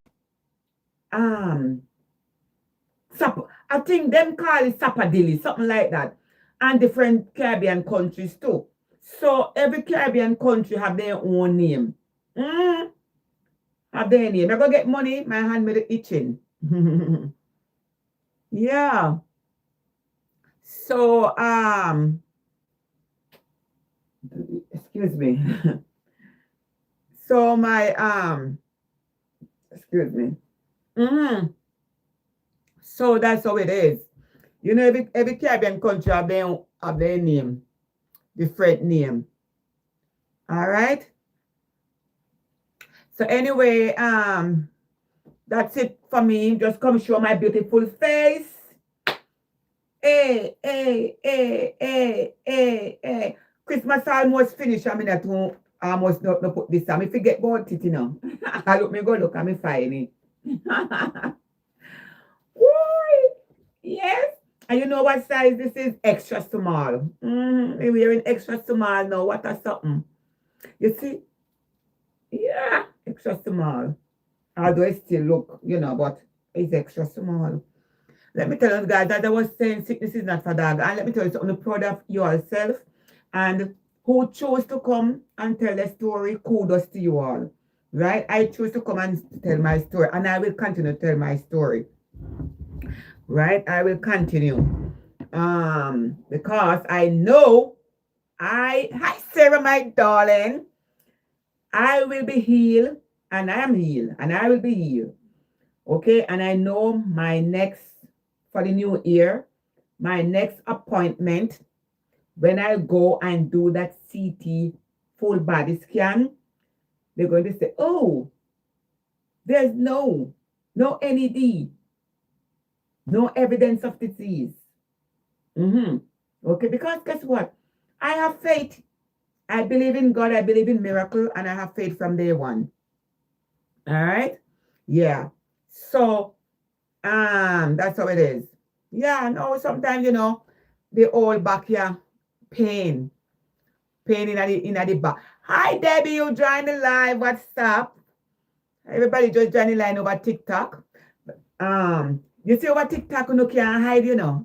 I think them call it sapadilly, something like that. And different Caribbean countries too. So every Caribbean country have their own name. Have their name. I go get money, my hand made it itching. Yeah. So excuse me. So my excuse me. So that's how it is. You know, every Caribbean country have their name, different name. All right. So anyway, that's it for me. Just come show my beautiful face. Hey. Christmas almost finished. I mean, I almost not put this time. If you get about it, you know. I look at me find it. Yes. And you know what size this is? Extra small. We're wearing extra small now. What a something. You see? Yeah. Extra small. Although it still look, you know, but it's extra small. Let me tell you guys that I was saying sickness is not for dog. And let me tell you something, proud of yourself. And who chose to come and tell the story, kudos to you all. Right? I chose to come and tell my story. And I will continue to tell my story. Right? I will continue. Because I know hi Sarah, my darling. I will be healed, and I am healed, and I will be healed. Okay, and I know my next, for the new year, my next appointment, when I go and do that CT full body scan, they're going to say, oh, there's no NED, no evidence of disease. Okay, because guess what? I have faith. I believe in God, I believe in miracle, and I have faith from day one. All right? Yeah. So, that's how it is. Yeah, no, sometimes, you know, the old back here, pain in the back. Hi, Debbie, you join the live. What's up? Everybody just join the line over TikTok. You see over TikTok, you can't hide, you know.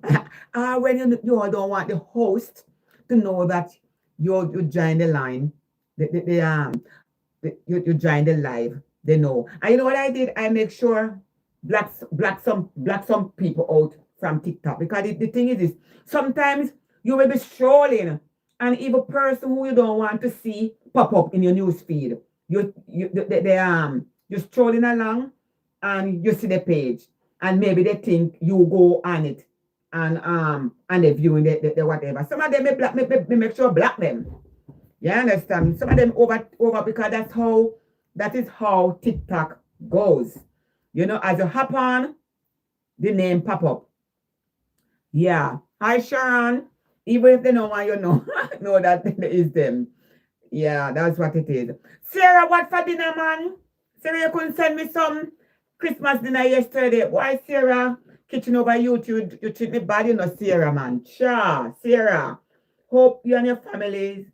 When you all don't want the host to know that you join the line, you join the live, they know. And you know what I did? I make sure black some people out from TikTok, because the thing is this, sometimes you will be strolling and even person who you don't want to see pop up in your news feed. You're strolling along and you see the page, and maybe they think you go on it and they're viewing the whatever. Some of them may make sure block them. You understand? Some of them over because that is how TikTok goes. You know, as you hop on, the name pop up. Yeah. Hi Sharon. Even if they don't want you know, know that it is them. Yeah, that's what it is. Sarah, what for dinner, man? Sarah, you couldn't send me some Christmas dinner yesterday. Why, Sarah? Kitchen over you treat me bad, you know, Sarah, man. Sure, Sarah. Hope you and your families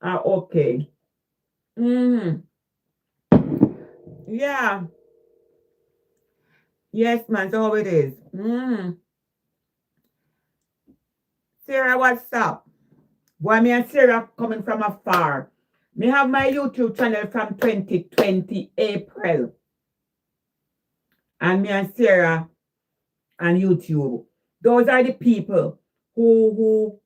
are okay. Mm, yeah. Yes, man, so how it is. Sarah, what's up? Boy, me and Sarah coming from afar. Me have my YouTube channel from 2020 April. And me and Sarah on YouTube. Those are the people who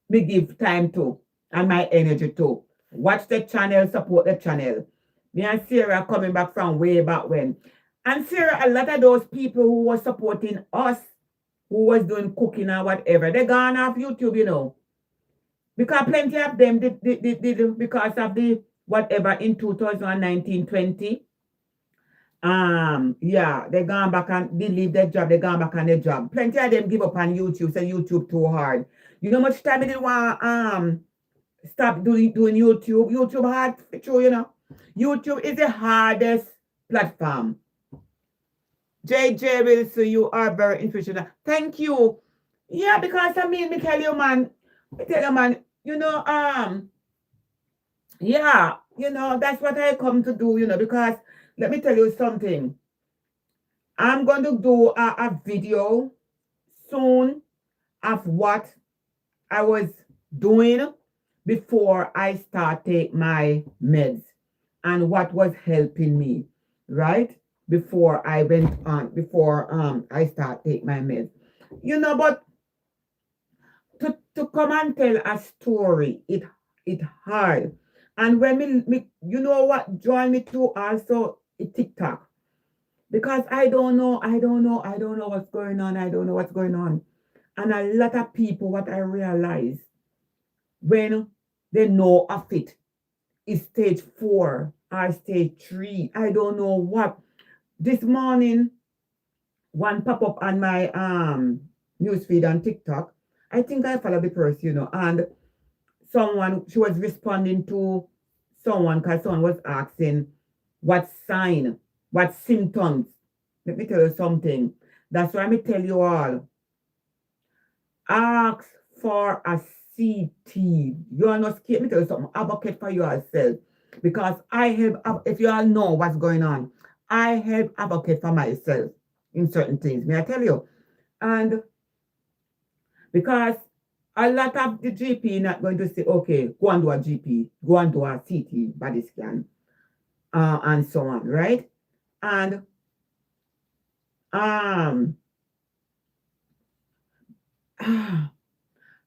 me give time to and my energy to. Watch the channel, support the channel. Me and Sarah coming back from way back when. And Sarah, a lot of those people who were supporting us, who was doing cooking or whatever, they gone off YouTube, you know. Because plenty of them did because of the whatever in 2019-20. Yeah, they gone back and they leave their job, they gone back on their job. Plenty of them give up on YouTube, say YouTube too hard. You know how much time they didn't want stop doing YouTube. YouTube hard true, you know. YouTube is the hardest platform. JJ Wilson, you are very inspirational. Thank you. Yeah, because I mean, me tell you, man, you know, yeah, you know, that's what I come to do, you know, because let me tell you something. I'm going to do a video soon of what I was doing before I started my meds and what was helping me, right? Before I went on, before I start take my meds. You know, but to come and tell a story, it hard. And when me you know what join me to also TikTok. Because I don't know what's going on. I don't know what's going on. And a lot of people, what I realize when they know of it is stage 4 or stage 3. I don't know what. This morning, one pop up on my newsfeed on TikTok. I think I follow the person, you know, and someone she was responding to someone because someone was asking what sign, what symptoms. Let me tell you something. That's why I tell you all. Ask for a CT. You are not scared. Let me tell you something. Advocate for yourself. Because I have, if you all know what's going on, I have advocate for myself in certain things. May I tell you? And because a lot of the GP not going to say, okay, go and do a GP, go and do a CT body scan, and so on, right? And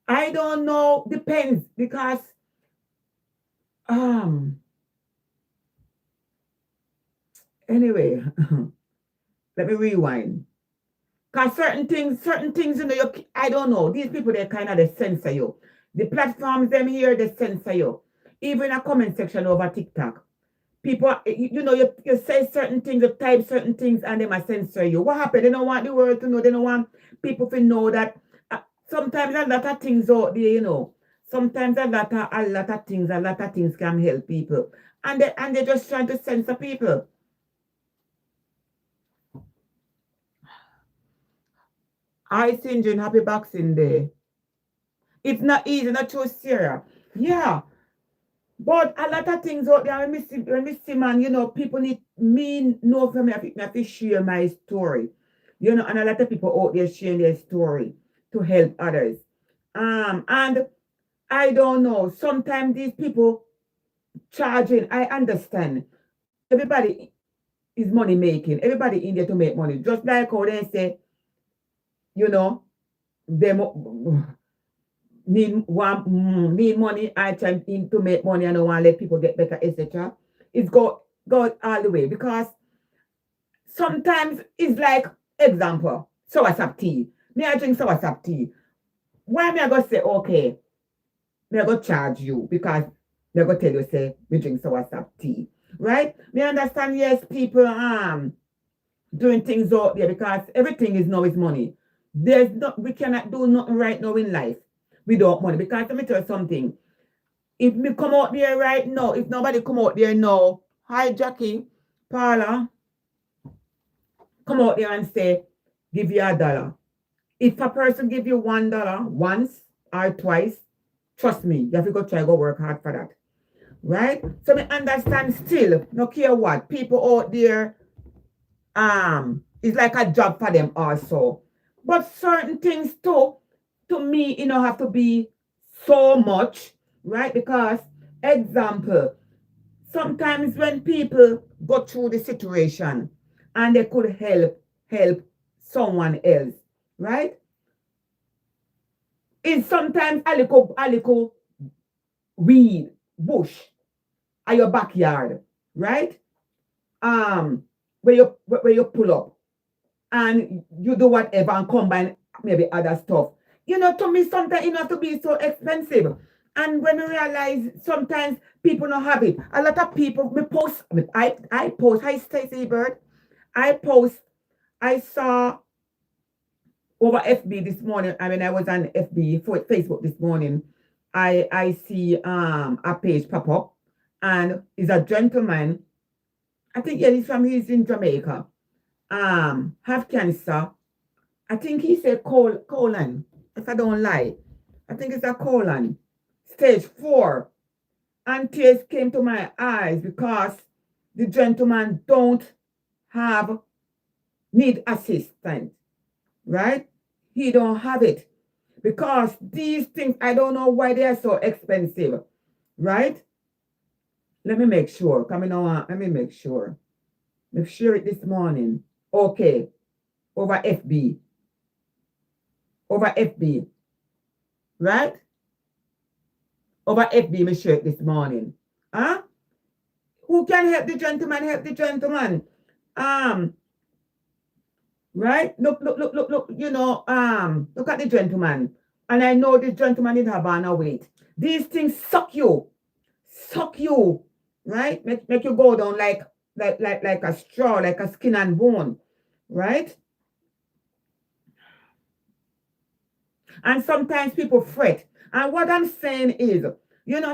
I don't know, depends because anyway, let me rewind. Because certain things, you know, I don't know. These people, they kind of they censor you. The platforms them here, they censor you. Even a comment section over TikTok. People, you know, you say certain things, you type certain things, and they might censor you. What happened? They don't want the world to know. They don't want people to know that sometimes a lot of things out there, you know. Sometimes a lot of things can help people. And they're just trying to censor people. I sing you happy Boxing Day. It's not easy, not too serious. Yeah. But a lot of things out there, when we see, man, you know, people need me know from me, I have to share my story. You know, and a lot of people out there sharing their story to help others. And I don't know, sometimes these people charging, I understand. Everybody is money making. Everybody in there to make money. Just like how they say, you know, them need money, I try to make money, I don't want to let people get better, etc. It's go go all the way because sometimes it's like example, soursop tea. Me I drink soursop tea. Why me I go say okay, me I go charge you because me I go tell you say we drink soursop tea. Right? Me understand yes people doing things out there because everything is now is money. There's not we cannot do nothing right now in life without money. Because let me tell you something. If me come out there right now, if nobody come out there now, hi Jackie, Paula, come out there and say, give you $1. If a person give you $1 once or twice, trust me, you have to go try go work hard for that. Right? So me understand still, no care what, people out there, it's like a job for them also. But certain things too, to me, have to be so much, right? Because, example, sometimes when people go through the situation and they could help someone else, right? It's sometimes a little weed, bush at your backyard, right? Where you pull up and you do whatever and combine maybe other stuff. To me, sometimes it have to be so expensive. And when we realize sometimes people don't have it, a lot of people, me post, I post, hi Stacey Bird, I post, I saw over FB this morning, I mean, I was on FB, Facebook this morning, I see a page pop up, and is a gentleman, I think, yeah, he's in Jamaica, have cancer. I think he said colon, if I don't lie. I think it's a colon, stage 4. And tears came to my eyes because the gentleman don't need assistance, right? He don't have it. Because these things, I don't know why they are so expensive, right? Let me make sure. Let me make sure. Let's share it this morning. Okay. Over FB. Over FB. Right? Over FB, me share it this morning. Huh? Who can help the gentleman? Help the gentleman. Right? Look. Look at the gentleman. And I know this gentleman in Havana weight. These things suck you. Suck you. Right? Make you go down like a straw, like a skin and bone. Right? And sometimes people fret. And what I'm saying is,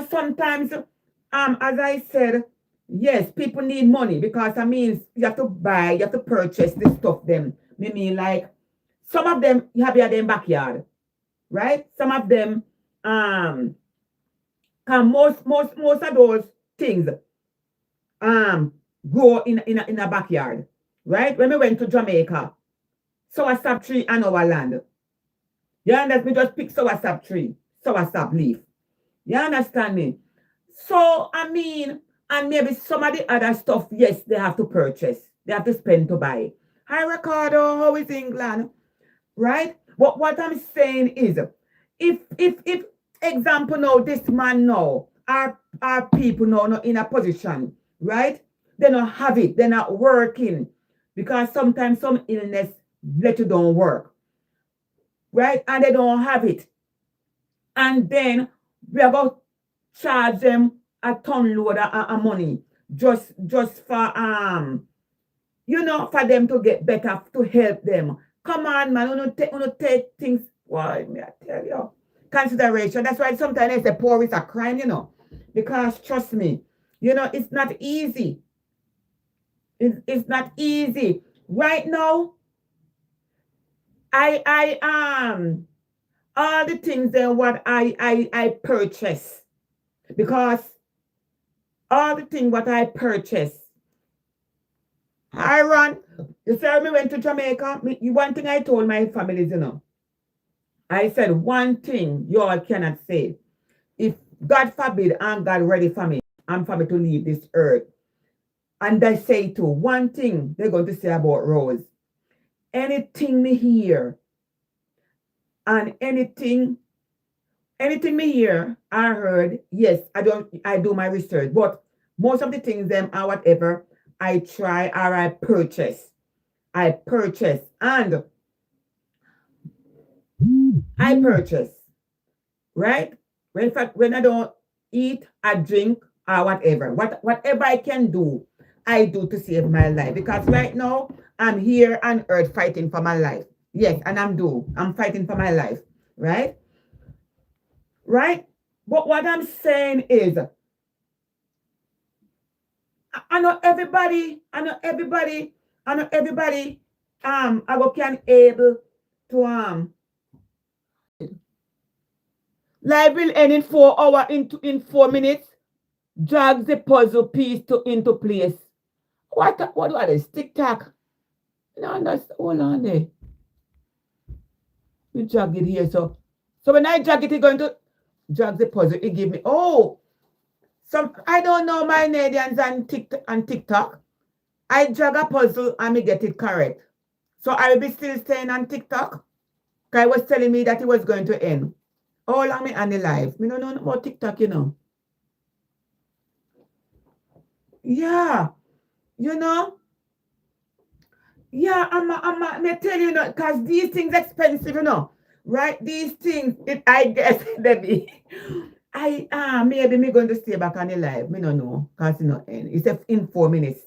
sometimes, as I said, yes, people need money because you have to buy, you have to purchase this stuff them. I mean, like, some of them you have in their backyard, right? Some of them, can most of those things, grow in a backyard, right? When we went to Jamaica, soursop tree and our land. You understand? We just pick soursop tree, soursop leaf. You understand me? So, and maybe some of the other stuff, yes, they have to purchase. They have to spend to buy. Hi, Ricardo. How is England? Right? But what I'm saying is, if example now, this man now, our people now not in a position, right? They don't have it. They're not working. Because sometimes some illness let you don't work. Right? And they don't have it. And then we are going to charge them a ton load of money just for for them to get better, to help them. Come on, man, take things, why may I tell you? Consideration. That's why sometimes they say poor is a crime, because trust me, it's not easy. It's not easy. Right now, I all the things that what I purchase, because all the things what I purchase, I run. You see, when we went to Jamaica, one thing I told my family is, I said one thing you all cannot say. If God forbid I'm God ready for me, I'm for me to leave this earth. And they say too, one thing they're going to say about Rose. Anything me hear, and anything me hear, I heard, yes, I do my research. But Most of the things them or whatever, I try or I purchase. I purchase and I purchase, right? When in fact when I don't eat, I drink or whatever. Whatever I can do, I do to save my life. Because right now I'm here on earth fighting for my life. Yes, and I'm fighting for my life, right? Right? But what I'm saying is I know everybody, I know everybody I will can able to live will end in 4 hours in 4 minutes. Drag the puzzle piece into place. What do I this? TikTok. No, that's hold on there. You drag it here. So when I drag it, it's going to drag the puzzle. It give me some I don't know my Canadians on TikTok. I drag a puzzle and me get it correct. So I will be still staying on TikTok. Guy was telling me that it was going to end. How long me on the live? Me don't know about TikTok, you know. Yeah, you know. Yeah, me tell you, because these things expensive, you know. Right? These things, I guess, Debbie. Maybe me going to stay back on the live. Me don't know, because you know, it's in 4 minutes.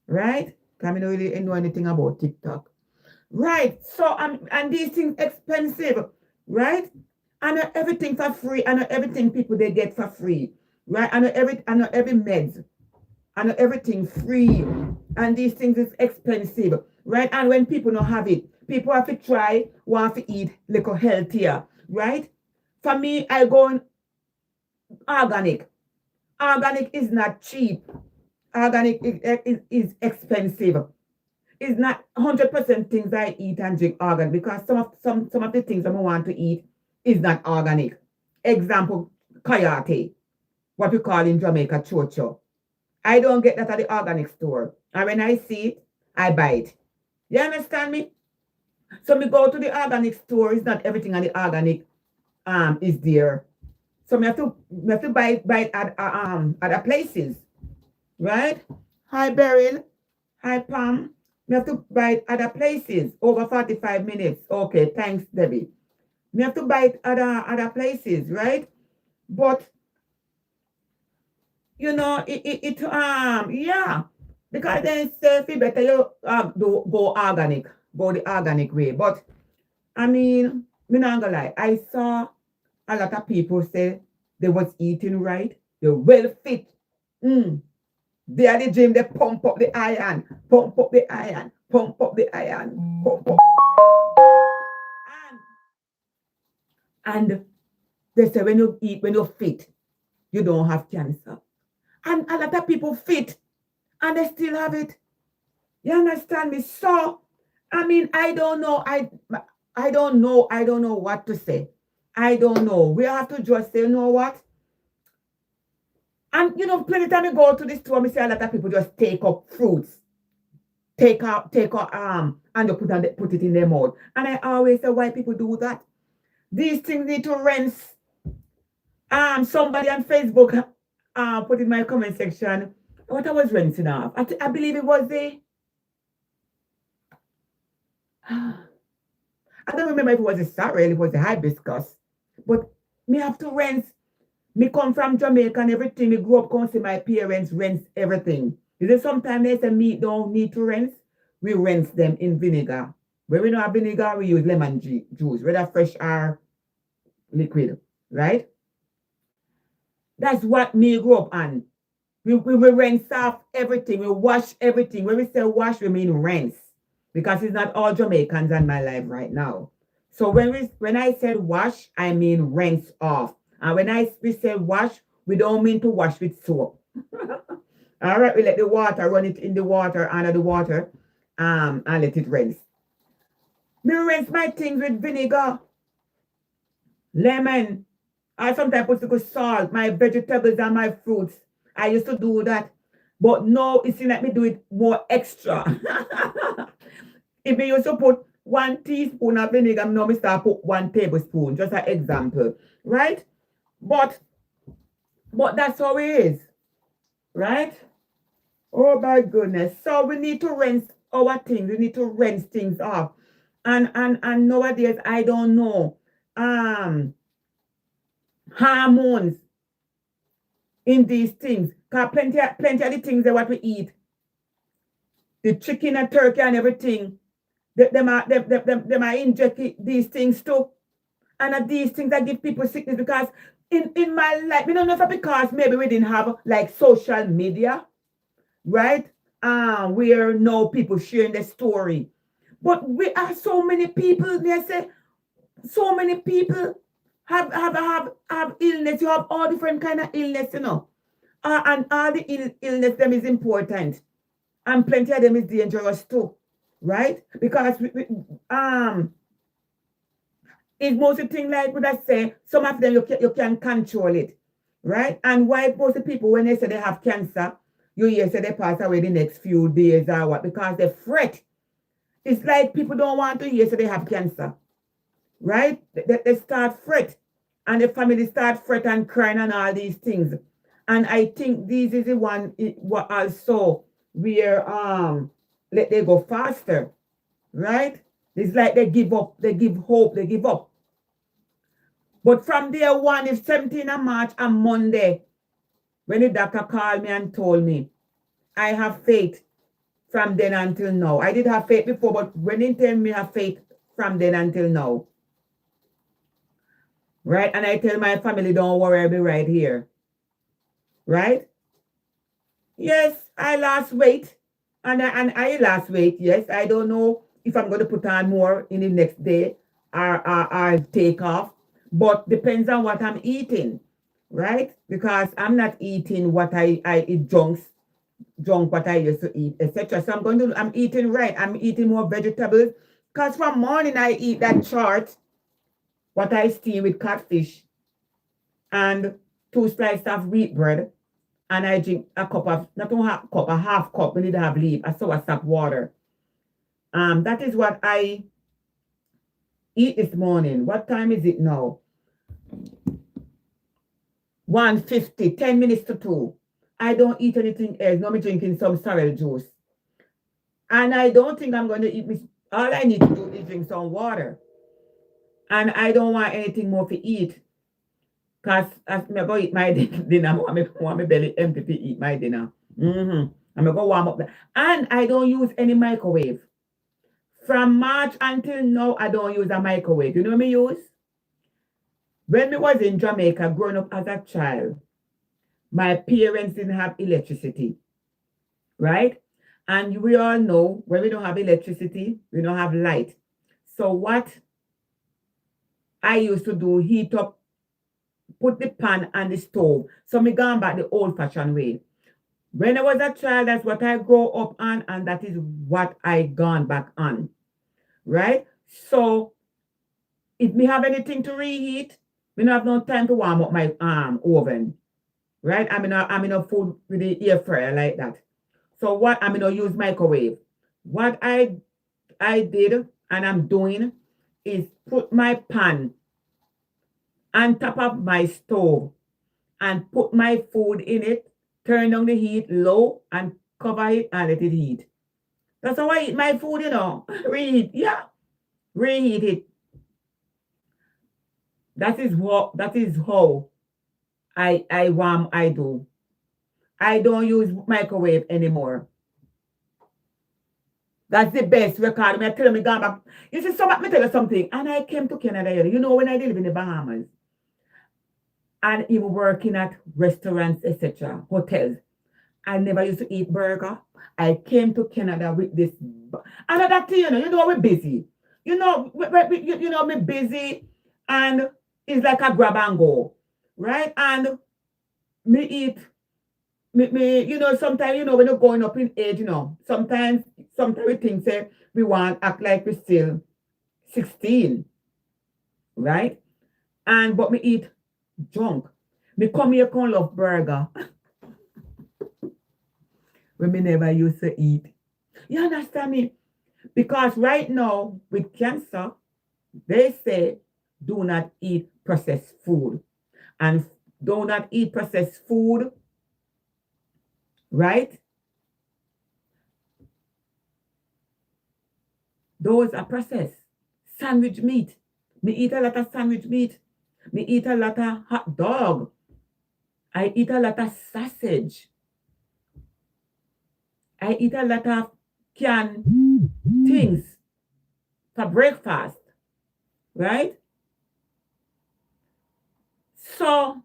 Right? Because I don't really know anything about TikTok. Right. So and these things expensive, right? I know everything for free. I know everything people they get for free. Right? I know every meds. I know everything free. And these things is expensive. Right? And when people don't have it, people have to try, want to eat little healthier. Right? For me, I go on organic. Organic is not cheap. Organic is expensive. It's not 100% things I eat and drink organic because some of the things I want to eat is not organic. Example, coyote, what we call in Jamaica chocho. I don't get that at the organic store. And when I see it, I buy it. You understand me? So me go to the organic store, it's not everything on the organic is there. So me have to buy it at other places. Right? Hi Beryl. Hi Pam. We have to buy it other places over 45 minutes. Okay, thanks, Debbie. We have to buy it other places, right? But you know, yeah, because then say if better you go organic, go the organic way. But I mean, me not gonna lie, I saw a lot of people say they was eating right, they're well fit. They are the gym, they pump up the iron, pump up the iron, pump up the iron, pump up. And they say when you eat, when you're fit, you don't have cancer. And a lot of people fit and they still have it. You understand me? So, I mean, I don't know. I don't know. I don't know what to say. I don't know. We have to just say, you know what? And you know, plenty time you go to the store, me see a lot of people just take up fruits. Take out and you put it in their mouth. And I always say why people do that. These things need to rinse. Somebody on Facebook put in my comment section what I was rinsing off. I believe it was the I don't remember if it was a sorrel, it was a hibiscus. But me have to rinse. Me come from Jamaica and everything. Me grew up going to see my parents rinse everything. Is it sometimes they say meat don't need to rinse? We rinse them in vinegar. When we don't have vinegar, we use lemon juice, whether fresh or liquid, right? That's what me grew up on. We rinse off everything. We wash everything. When we say wash, we mean rinse. Because it's not all Jamaicans in my life right now. So when I said wash, I mean rinse off. And when we say wash, we don't mean to wash with soap. All right, we let the water run it in the water, under the water, and let it rinse. Me rinse my things with vinegar, lemon. I sometimes put little salt, my vegetables and my fruits. I used to do that. But now it seems like me do it more extra. If me used to put 1 teaspoon of vinegar, now me start put 1 tablespoon, just an example. Right? But that's how it is. right? Oh my goodness. So we need to rinse our things. We need to rinse things off. And nowadays I don't know. Um Hormones in these things. Cause plenty of the things that what we eat, the chicken and turkey and everything, them are inject these things too. And these things that give people sickness because in my life, we don't know if because maybe we didn't have like social media, right? Where no people sharing the story. But we are so many people, they say, so many people have illness. You have all different kind of illness, you know. And all the illness them is important. And plenty of them is dangerous too. Right? Because it's most of the thing like what I say, some of them you can control it. Right? And why most of the people when they say they have cancer, you hear say they pass away the next few days or what, because they fret. It's like people don't want to hear say they have cancer. Right? They start fret. And the family start fret and crying and all these things. And I think this is the one what also where let they go faster. Right? It's like they give up, they give hope, they give up. But from day one, if 17th of March on Monday, when the doctor called me and told me, I have faith from then until now. I did have faith before, but when they tell me I have faith from then until now. Right? And I tell my family, don't worry, I'll be right here. Right? Yes, I lost weight. And I lost weight, yes. I don't know if I'm going to put on more in the next day or I'll take off. But depends on what I'm eating, right? Because I'm not eating what I eat junk what I used to eat, etc. So I'm eating right. I'm eating more vegetables. Because from morning I eat that chart, what I steam with catfish and 2 slices of wheat bread. And I drink a cup of, not a half cup, we need to have leave, a sour sap water. That is what I eat this morning. What time is it now? 1:50, 10 minutes to 2. I don't eat anything else. No, me drinking some sorrel juice. And I don't think I'm going to eat this. All I need to do is drink some water. And I don't want anything more to eat. Because as I go eat my dinner, I want my belly empty to eat my dinner. I'm going to go warm up. And I don't use any microwave. From March until now, I don't use a microwave. You know what I use? When I was in Jamaica, growing up as a child, my parents didn't have electricity, right? And we all know when we don't have electricity, we don't have light. So what I used to do, heat up, put the pan on the stove. So me gone back the old-fashioned way. When I was a child, that's what I grew up on, and that is what I gone back on, right? So if me have anything to reheat, we don't have no time to warm up my oven, right? I'm in a food with the air fryer like that. So what I'm gonna use microwave. What I did and I'm doing is put my pan on top of my stove and put my food in it, turn down the heat low and cover it and let it heat. That's how I eat my food, you know. Reheat, yeah. Reheat it. That is how I do. I don't use microwave anymore. That's the best record. Me tell me gone back. You see, let me tell you something. And I came to Canada, you know, when I live in the Bahamas and even working at restaurants, etc., hotels. I never used to eat burger. I came to Canada with this. Another thing, you know, we're busy. You know, we're busy and it's like a grab and go, right? And me eat, you know, sometimes, you know, when you're going up in age, you know, sometimes we think, say, we want act like we're still 16, right? And, but me eat junk. Me come here, come love burger. When me never used to eat. You understand me? Because right now, with cancer, they say, do not eat processed food. And do not eat processed food right? Those are processed. Sandwich meat. Me eat a lot of sandwich meat. Me eat a lot of hot dog. I eat a lot of sausage. I eat a lot of canned things for breakfast, right? So,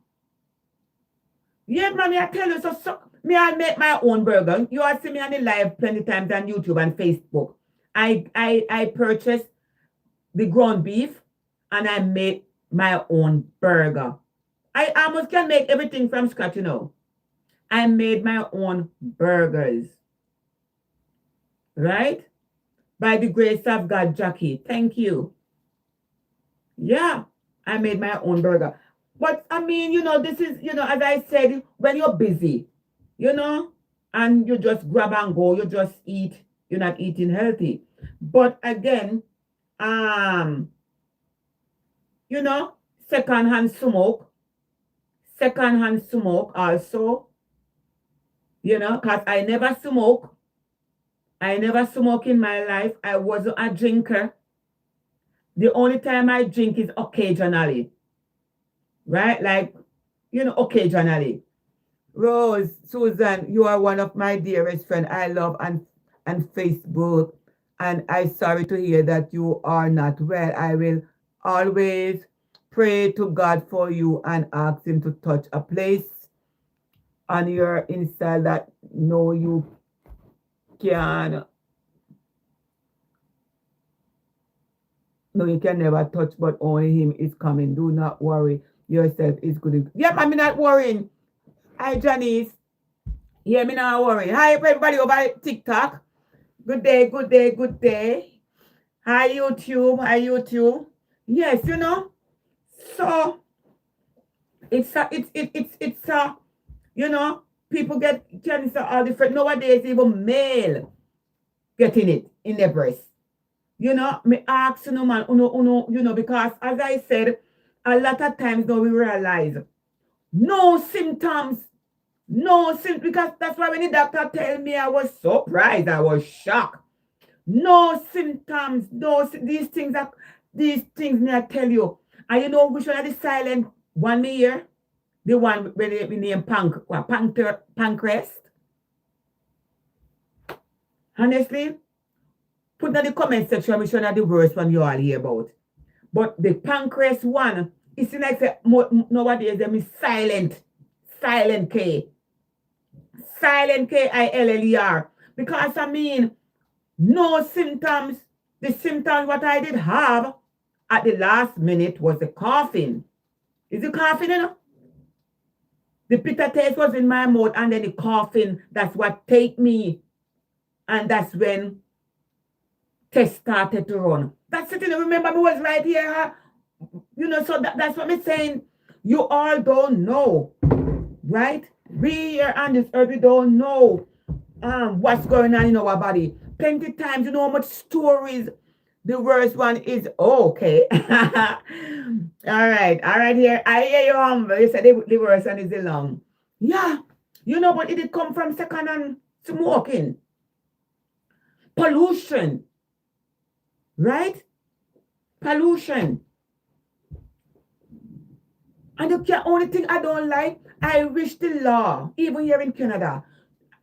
yeah, mommy, I tell you, so me, I make my own burger. You all see me on the live plenty times on YouTube and Facebook. I purchased the ground beef and I made my own burger. I almost can make everything from scratch, you know. I made my own burgers, right? By the grace of God, Jackie. Thank you. Yeah, I made my own burger. But I mean, you know, this is, you know, as I said, when you're busy, you know, and you just grab and go, you just eat, you're not eating healthy. But again, um, you know, secondhand smoke also, you know, because I never smoke. I never smoke in my life. I wasn't a drinker. The only time I drink is occasionally, right? Like, you know, occasionally. Rose, Susan, you are one of my dearest friends. I love and Facebook. And I'm sorry to hear that you are not well. I will always pray to God for you and ask him to touch a place on your inside that no you can no you can never touch, but only him is coming. Do not worry yourself is good. Yep, I'm not worrying. Hi Janice. Yeah, me not worrying. Hi everybody over TikTok. Good day, good day, good day. Hi YouTube, hi YouTube. Yes, you know. So it's you know, people get cancer all different. Nowadays, even male getting it in their breast. You know, me ask you know, man, you know, because as I said, a lot of times now we realize no symptoms, no symptoms, because that's why when the doctor tell me, I was surprised, I was shocked. No symptoms, these things may I tell you. And you know which one are the silent one me here? The one when they name pancreas. Honestly, put in the comment section which one are the worst one you all hear about. But the pancreas one, it's like say, nowadays them is silent. Silent K. Silent KILLER. Because I mean, no symptoms. The symptoms what I did have at the last minute was the coughing. Is it coughing, you know? The bitter taste was in my mouth and then the coughing, that's what take me. And that's when test started to run. That's it, you know, remember me was right here. You know, so that's what I'm saying. You all don't know, right? We here on this earth, we don't know what's going on in our body. Plenty times, you know how much stories. The worst one is okay. All right here. I hear you humble. You said the worst one is the lung. Yeah, you know, but it did come from second-hand smoking, pollution, right? Pollution. And the only thing I don't like, I wish the law, even here in Canada,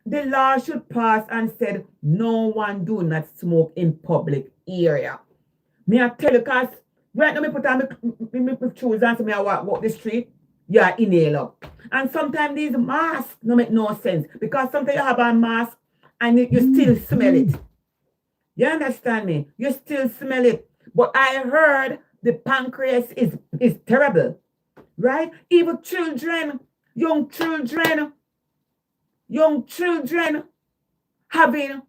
the law should pass and said no one do not smoke in public area. Me I tell you, cause right now me put on me shoes and so me I walk the street, yeah, inhale up. And sometimes these masks no make no sense because sometimes you have a mask and you still smell it. You understand me? You still smell it. But I heard the pancreas is terrible, right? Even children, young children having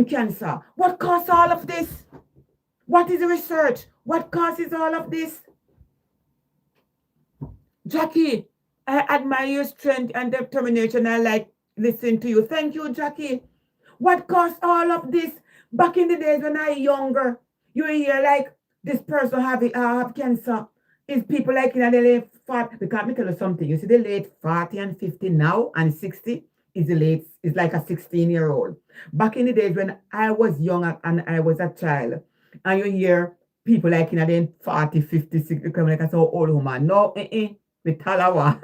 cancer. What caused all of this? What is the research? What causes all of this? Jackie, I admire your strength and determination. I like listening to you. Thank you, Jackie. What caused all of this? Back in the days when I was younger, you hear like this person have cancer. is people like in the late 40, because me tell you something, you see the late 40 and 50 now and 60 is the late, is like a 16-year-old. Back in the days when I was young and I was a child, and you hear people like in the 40, 50, 60, come like I saw old woman. No, the talawa.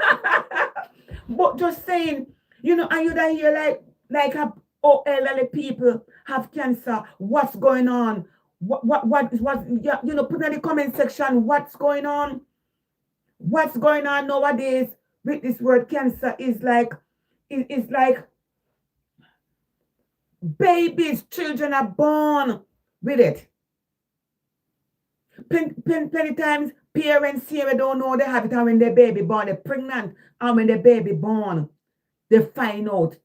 But just saying, and you that hear like elderly people have cancer. What's going on? What yeah, put in the comment section what's going on. What's going on nowadays with this word cancer is like it's like babies, children are born with it. Plenty times parents here don't know they have it, and when their baby born, they're pregnant, and when the baby born, they find out.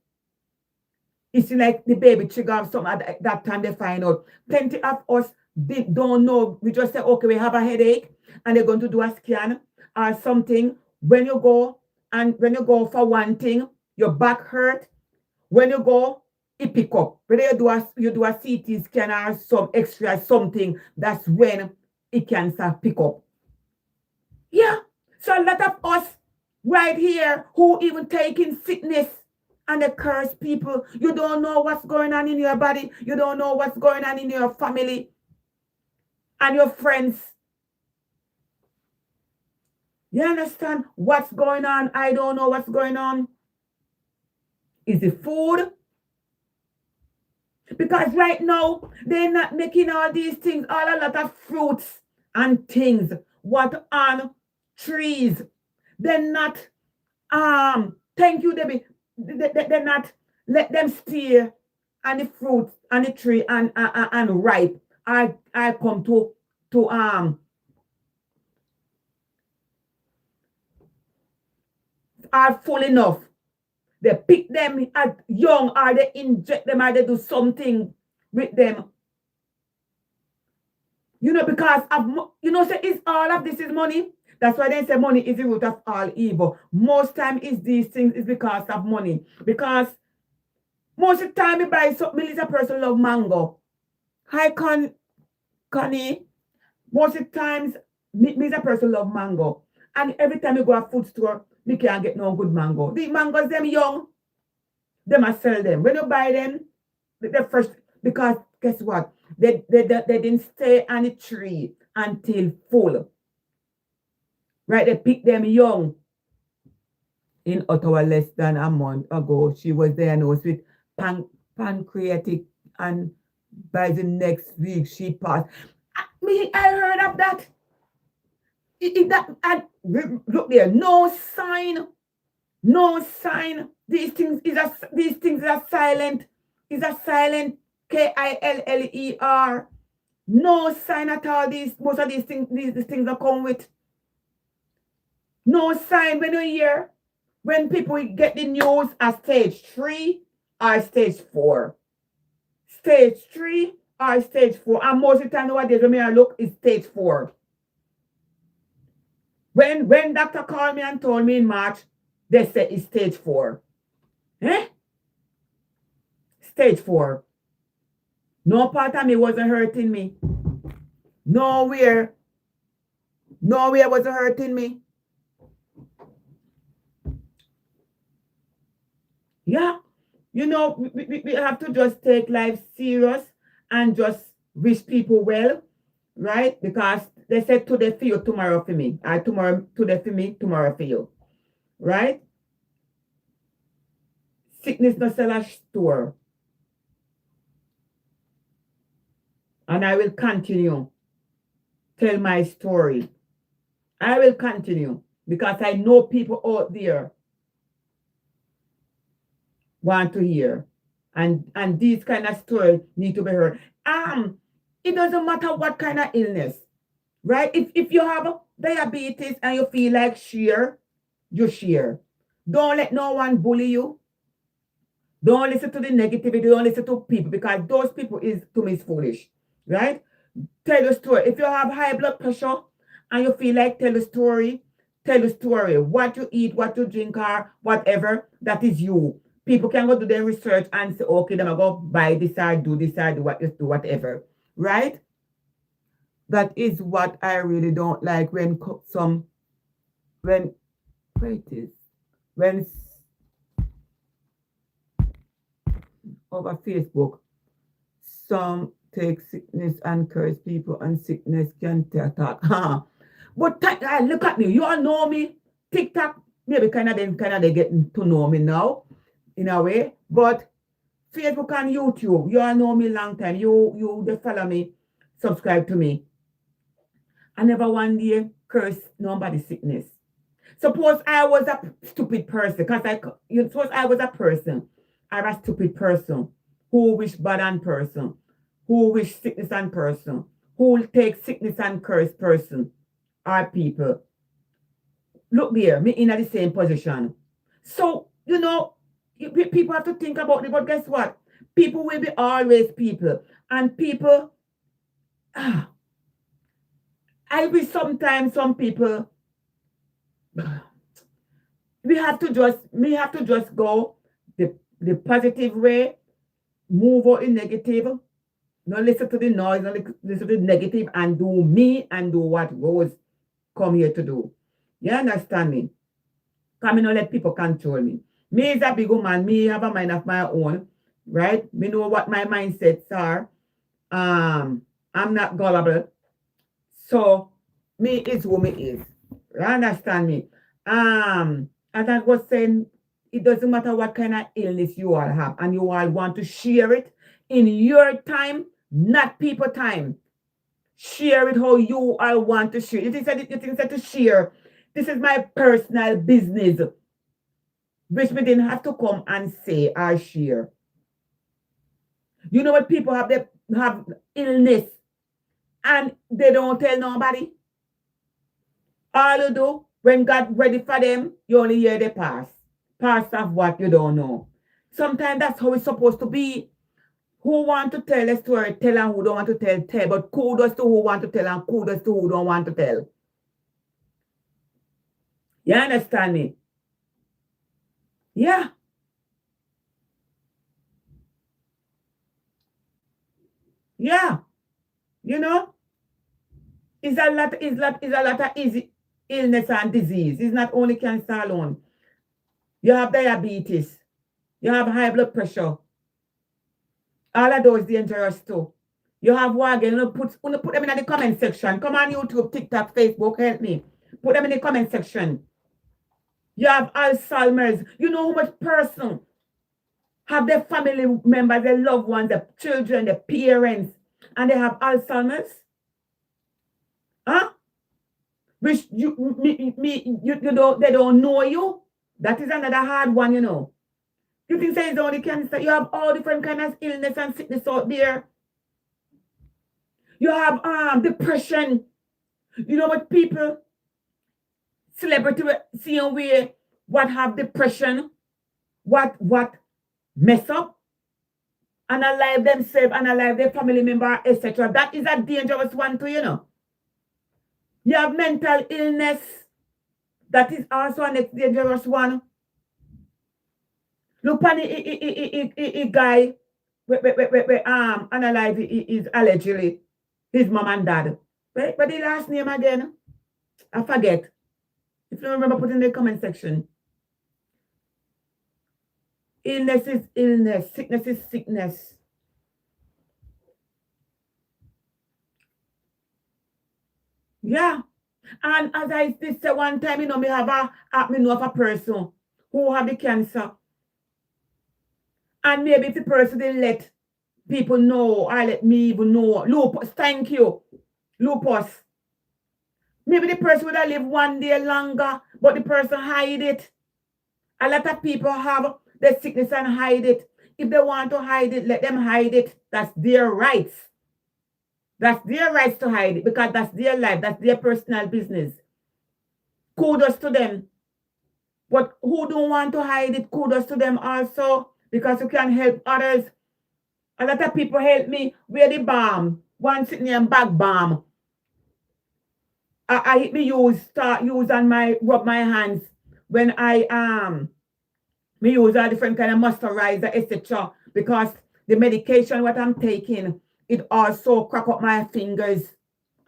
It's like the baby trigger off something at that time they find out. Plenty of us don't know. We just say, okay, we have a headache, and they're going to do a scan or something. When you go for one thing, your back hurt. When you go, it pick up. Whether you do a CT scan or some extra something, that's when it can start pick up. Yeah. So a lot of us right here who even taking sickness and they curse people. You don't know what's going on in your body. You don't know what's going on in your family and your friends. You understand what's going on? I don't know what's going on. Is it food? Because right now, they're not making all these things, a lot of fruits and things, what on trees. They're not, thank you, Debbie. They're not, let them steer and the fruits and the tree and ripe. I come to are full enough. They pick them at young, or they inject them, or they do something with them. Because say it's all of this is money. That's why they say money is the root of all evil. Most time is these things is because of money. Because most of the time, I buy something, is a person love mango. Hi, Connie. Most of the times, me is a person love mango. And every time you go to a food store, you can't get no good mango. The mangoes, them young, they must sell them. When you buy them, they're fresh. Because guess what? They didn't stay on the tree until full. Right? They picked them young. In Ottawa less than a month ago, she was diagnosed with pancreatic, and by the next week she passed. I heard of that. Look there, no sign. These things are silent. Is a silent KILLER. No sign at all. Most of these things are come with. No sign when you hear. When people get the news at stage 3 or stage 4. Stage 3 or stage 4. And most of the time nowadays when I look is stage 4. When doctor called me and told me in March, they said it's stage 4. Stage 4. No part of me wasn't hurting me. Nowhere wasn't hurting me. Yeah. We have to just take life serious and just wish people well, right? Because they said today for you, tomorrow for me. Today for me, tomorrow for you. Right? Sickness no sell a store. And I will continue tell my story. I will continue because I know people out there want to hear. And these kind of stories need to be heard. It doesn't matter what kind of illness, right? If you have diabetes and you feel like share, you share. Don't let no one bully you. Don't listen to the negativity. Don't listen to people because those people to me is foolish, right? Tell the story. If you have high blood pressure and you feel like tell the story. What you eat, what you drink, or whatever, that is you. People can go do their research and say, okay, then I go buy this or do this or do whatever, right? That is what I really don't like when when, where it is, when over Facebook, some take sickness and curse people, and sickness can attack. But look at me. You all know me. TikTok, maybe kind of they getting to know me now, in a way. But Facebook and YouTube, you all know me long time. You they follow me, subscribe to me. I never one day curse nobody's sickness. Suppose I was a stupid person, suppose I was a person, I'm a stupid person who wish bad on person, who wish sickness on person, who will take sickness and curse person or people. Look there, me in the same position. So, people have to think about it, but guess what? People will be always people. And people, I wish sometimes some people, we have to just go the positive way, move out in negative, not listen to the noise, not listen to the negative, and do me and do what Rose come here to do. You understand me? Come in, not let people control me. Me is a big woman, me have a mind of my own, right? Me know what my mindsets are. I'm not gullible. So me is who me is. You understand me? As I was saying, it doesn't matter what kind of illness you all have, and you all want to share it in your time, not people time. Share it how you all want to share. You think that to share, this is my personal business, which we didn't have to come and say or share. You know what people have? They have illness and they don't tell nobody. All you do, when God ready for them, you only hear the past of what you don't know. Sometimes that's how it's supposed to be. Who want to tell a story, tell, and who don't want to tell. But kudos to who want to tell and kudos to who don't want to tell. You understand me? Yeah. Yeah. You know? It's a lot of easy illness and disease. It's not only cancer alone. You have diabetes. You have high blood pressure. All of those dangerous too. You have wagon. Put them in the comment section. Come on YouTube, TikTok, Facebook. Help me. Put them in the comment section. You have Alzheimer's. You know how much person have their family members, their loved ones, their children, their parents, and they have Alzheimer's? Huh? Which they don't know you. That is another hard one, you know. You think say it's only cancer? You have all different kinds of illness and sickness out there. You have depression. You know what people, celebrity, seeing where what have depression, what mess up, and alive themselves and alive their family member, etc. That is a dangerous one too, you know. You have mental illness. That is also a next dangerous one. Look on a guy unalive is allegedly his mom and dad. But the last name again, I forget. If you remember, put in the comment section. Illness is illness. Sickness is sickness. Yeah. And as I did say one time, you know, me know of a person who have the cancer. And maybe if the person didn't let people know, or let me even know. Lupus, thank you. Lupus. Maybe the person would have lived one day longer, but the person hide it. A lot of people have the sickness and hide it. If they want to hide it, let them hide it. That's their rights. That's their rights to hide it because that's their life. That's their personal business. Kudos to them. But who don't want to hide it, kudos to them also because you can help others. A lot of people help me with the balm. One sitting there and back balm. I hit me start use on rub my hands when me use a different kind of moisturizer, etc. Because the medication what I'm taking, it also crack up my fingers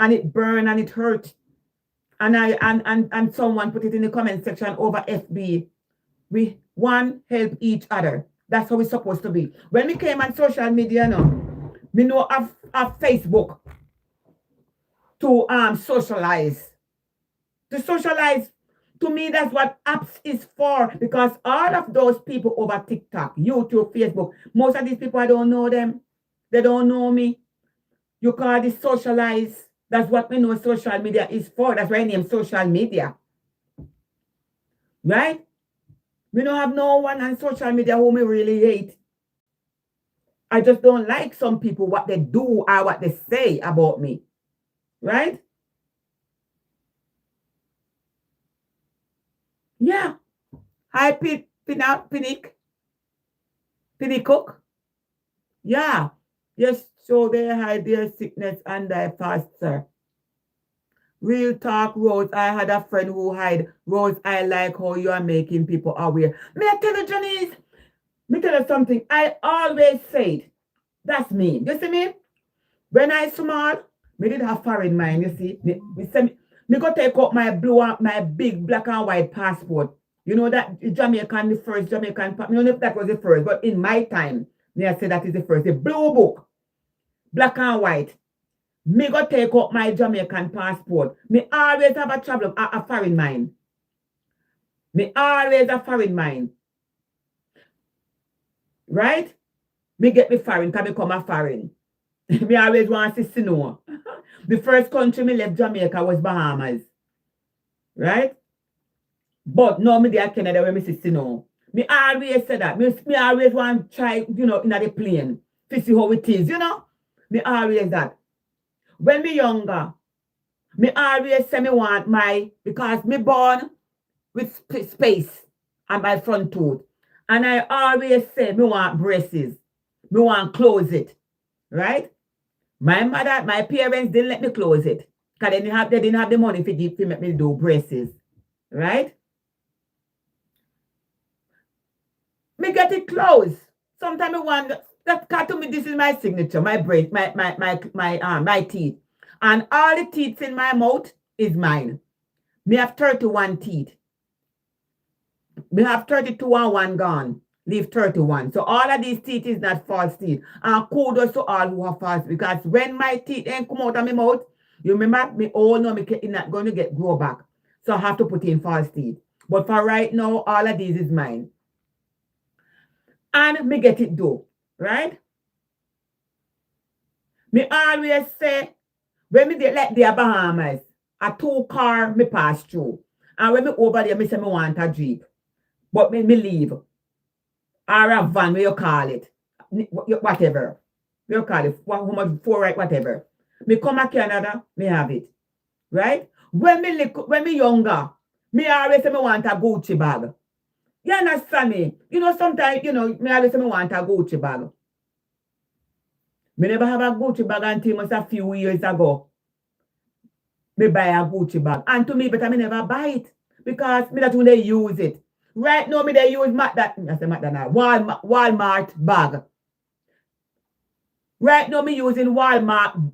and it burned and it hurt. And and someone put it in the comment section over FB. We one help each other. That's how we're supposed to be. When we came on social media now, we know of Facebook to socialize. To socialize, to me, that's what apps is for. Because all of those people over TikTok, YouTube, Facebook, most of these people, I don't know them. They don't know me. You call this socialize. That's what we know social media is for. That's why I name social media. Right? We don't have no one on social media whom we really hate. I just don't like some people, what they do or what they say about me. Right? Yeah. Hi, Pinnick Cook. Yeah. Yes, so they hide their sickness and die fast, sir. Real talk, Rose. I had a friend who hide. Rose, I like how you are making people aware. May I tell you, Janice? Me tell you something. I always said, that's me. You see me? When I small, me did have foreign mind, you see. Me go take out my big black and white passport. You know that Jamaican, the first Jamaican, I don't know if that was the first, but in my time, me I say that is the first. The blue book, black and white. Me go take out my Jamaican passport. Me always have a foreign mind. Me always a foreign mind. Right? Me get me foreign, can become a foreign. Me always want to see snow. The first country me left Jamaica was Bahamas. Right? But no, me there Canada where me see snow. Me always say that. Me always want to try, in the plane to see how it is, Me always that. When me younger, me always say me want because me born with space on my front tooth. And I always say me want braces. Me want close it. Right? My parents didn't let me close it. Because they didn't have the money to make me do braces. Right? Me get it closed. Sometimes I want that cut to me, this is my signature, my brace, my teeth. And all the teeth in my mouth is mine. Me have 31 teeth. Me have 32 and one gone. Leave 31. So all of these teeth is not false teeth. And kudos to all who are false. Because when my teeth ain't come out of my mouth, you remember, me all know me not going to grow back. So I have to put in false teeth. But for right now, all of these is mine. And me get it do. Right? Me always say, when me like the Bahamas, a 2-car me pass through. And when me over there, me say me want a Jeep. But me leave. Or a van, what you call it. Whatever. You call it. How much for right, whatever. Me come to Canada, me have it. Right? When me younger, me always say me want a Gucci bag. You understand me? Sometimes, me always say me want a Gucci bag. Me never have a Gucci bag until just a few years ago. Me buy a Gucci bag. And to me, but I never buy it. Because me that when they use it. Right now, me they use Walmart bag. Right now, me using Walmart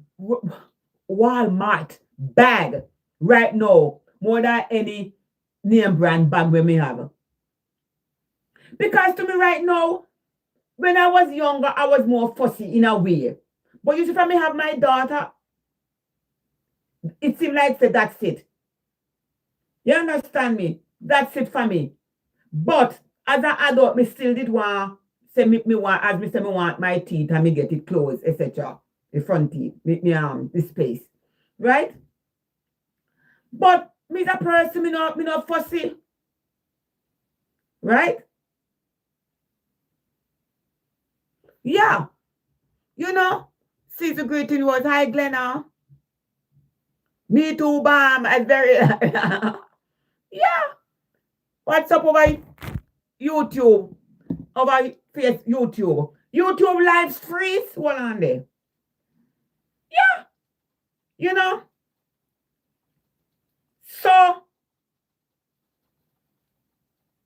bag. Right now, more than any name brand bag we me have. Because to me right now, when I was younger, I was more fussy in a way. But you see, for me have my daughter, it seems like that's it. You understand me? That's it for me. But as an adult, me still did want say me want as me say me want my teeth and me get it closed, etc. The front teeth, the space, right? But me as a person, me not fussy, right? Yeah, see the greeting was hi Glenna. Me too, Bam. I'm very yeah. What's up over YouTube? Over YouTube. YouTube live streams? Hold on there. Yeah. So,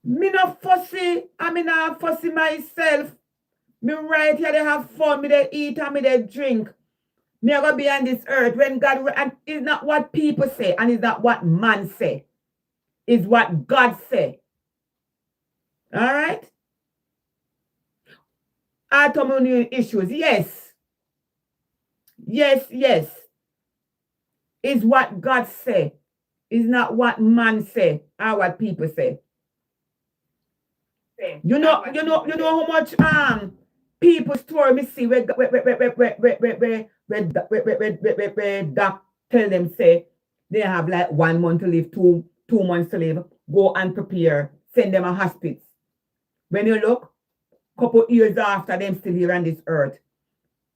me not fussy. I mean, not fussy myself. Me right here, they have fun. Me they eat and me they drink. Me are gonna be on this earth when God, and it's not what people say, and it's not what man say. It's what God say. All right? Autoimmune issues. Yes. Yes, yes. It's what God say. It's not what man say or what people say. You know how much people story me see where doc tell them say they have like 1 month to live, two months to live, go and prepare, send them a hospice. When you look, couple years after them still here on this earth.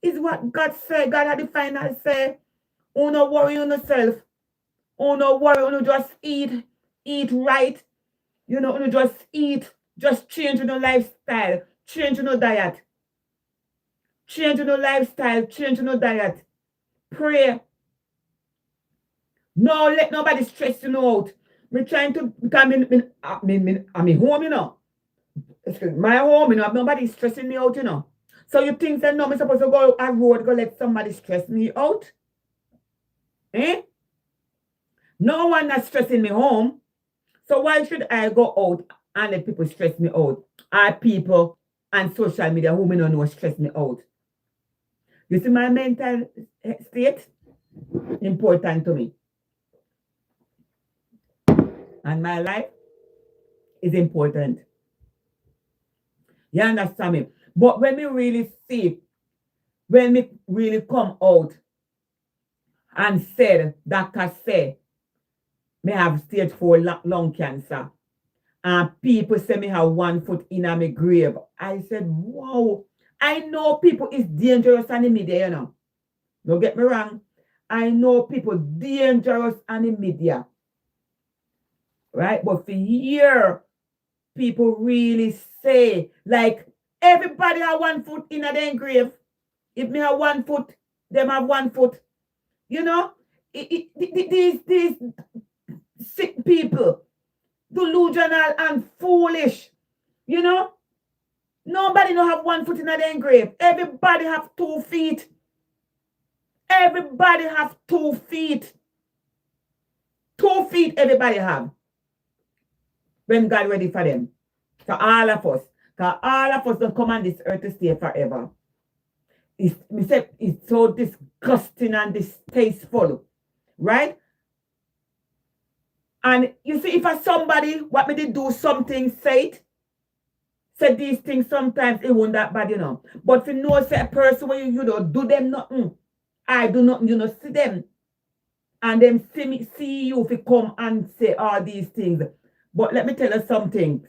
Is what God said. God had the final say. Oh no worry on yourself. Oh no worry, oh no just eat right. You know, you just eat, just change your lifestyle, change your diet. Change your lifestyle, change your diet. Pray. No, let nobody stress you out. Me trying to come in, I'm in home, you know. My home, you know, nobody stressing me out, you know. So you think that no, I'm supposed to go a road, go let somebody stress me out? Eh? No one is stressing me home. So why should I go out and let people stress me out? Are people and social media who me don't know stress me out? You see my mental state? Important to me. And my life is important. You understand me? But when we really see, when we really come out and said, doctor said, me have stage 4 lung cancer. And people say me have 1 foot in my grave. I said, wow. I know people is dangerous on the media, you know. Don't get me wrong. I know people dangerous on the media. Right? But for years, people really say, like, everybody have 1 foot in their grave. If me have 1 foot, them have 1 foot. You know? These sick people, delusional and foolish. You know? Nobody no have 1 foot in their grave. Everybody have 2 feet. Everybody have 2 feet. 2 feet everybody have. When God ready for them. For all of us. Because all of us don't come on this earth to stay forever. It's so disgusting and distasteful. Right? And you see, if somebody want me to do something, say it. Say these things sometimes, it won't that bad, you know. But if you know, say a person when you know, do them nothing. I do nothing, you know, see them. And them see you if you come and say all these things. But let me tell you something.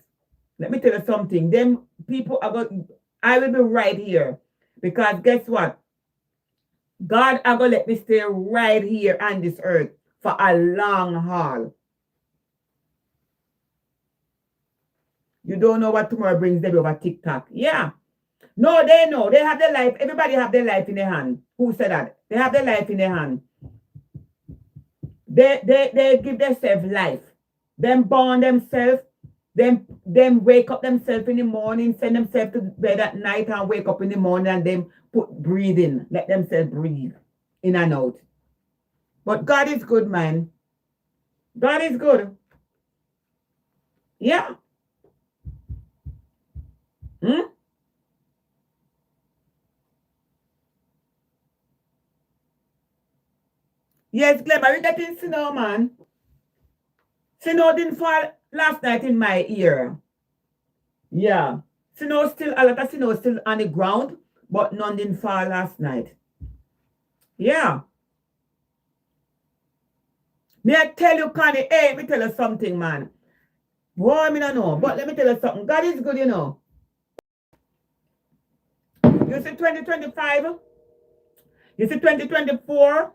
Let me tell you something. Them people are going, I will be right here. Because guess what? God are going to let me stay right here on this earth for a long haul. You don't know what tomorrow brings them over TikTok. Yeah. No, they know. They have their life. Everybody have their life in their hand. Who said that? They have their life in their hand. They give themselves life. Them born themselves. Them wake up themselves in the morning, send themselves to bed at night and wake up in the morning and then put breathing. Let themselves breathe in and out. But God is good, man. God is good. Yeah. Yes, Glenn, are you getting snow, man? Snow didn't fall last night in my ear. Yeah. Snow still, a lot of snow still on the ground, but none didn't fall last night. Yeah. May I tell you, Connie, hey, let me tell you something, man. Boy, I don't know, but let me tell you something. God is good, you know. You see 2025? You see 2024?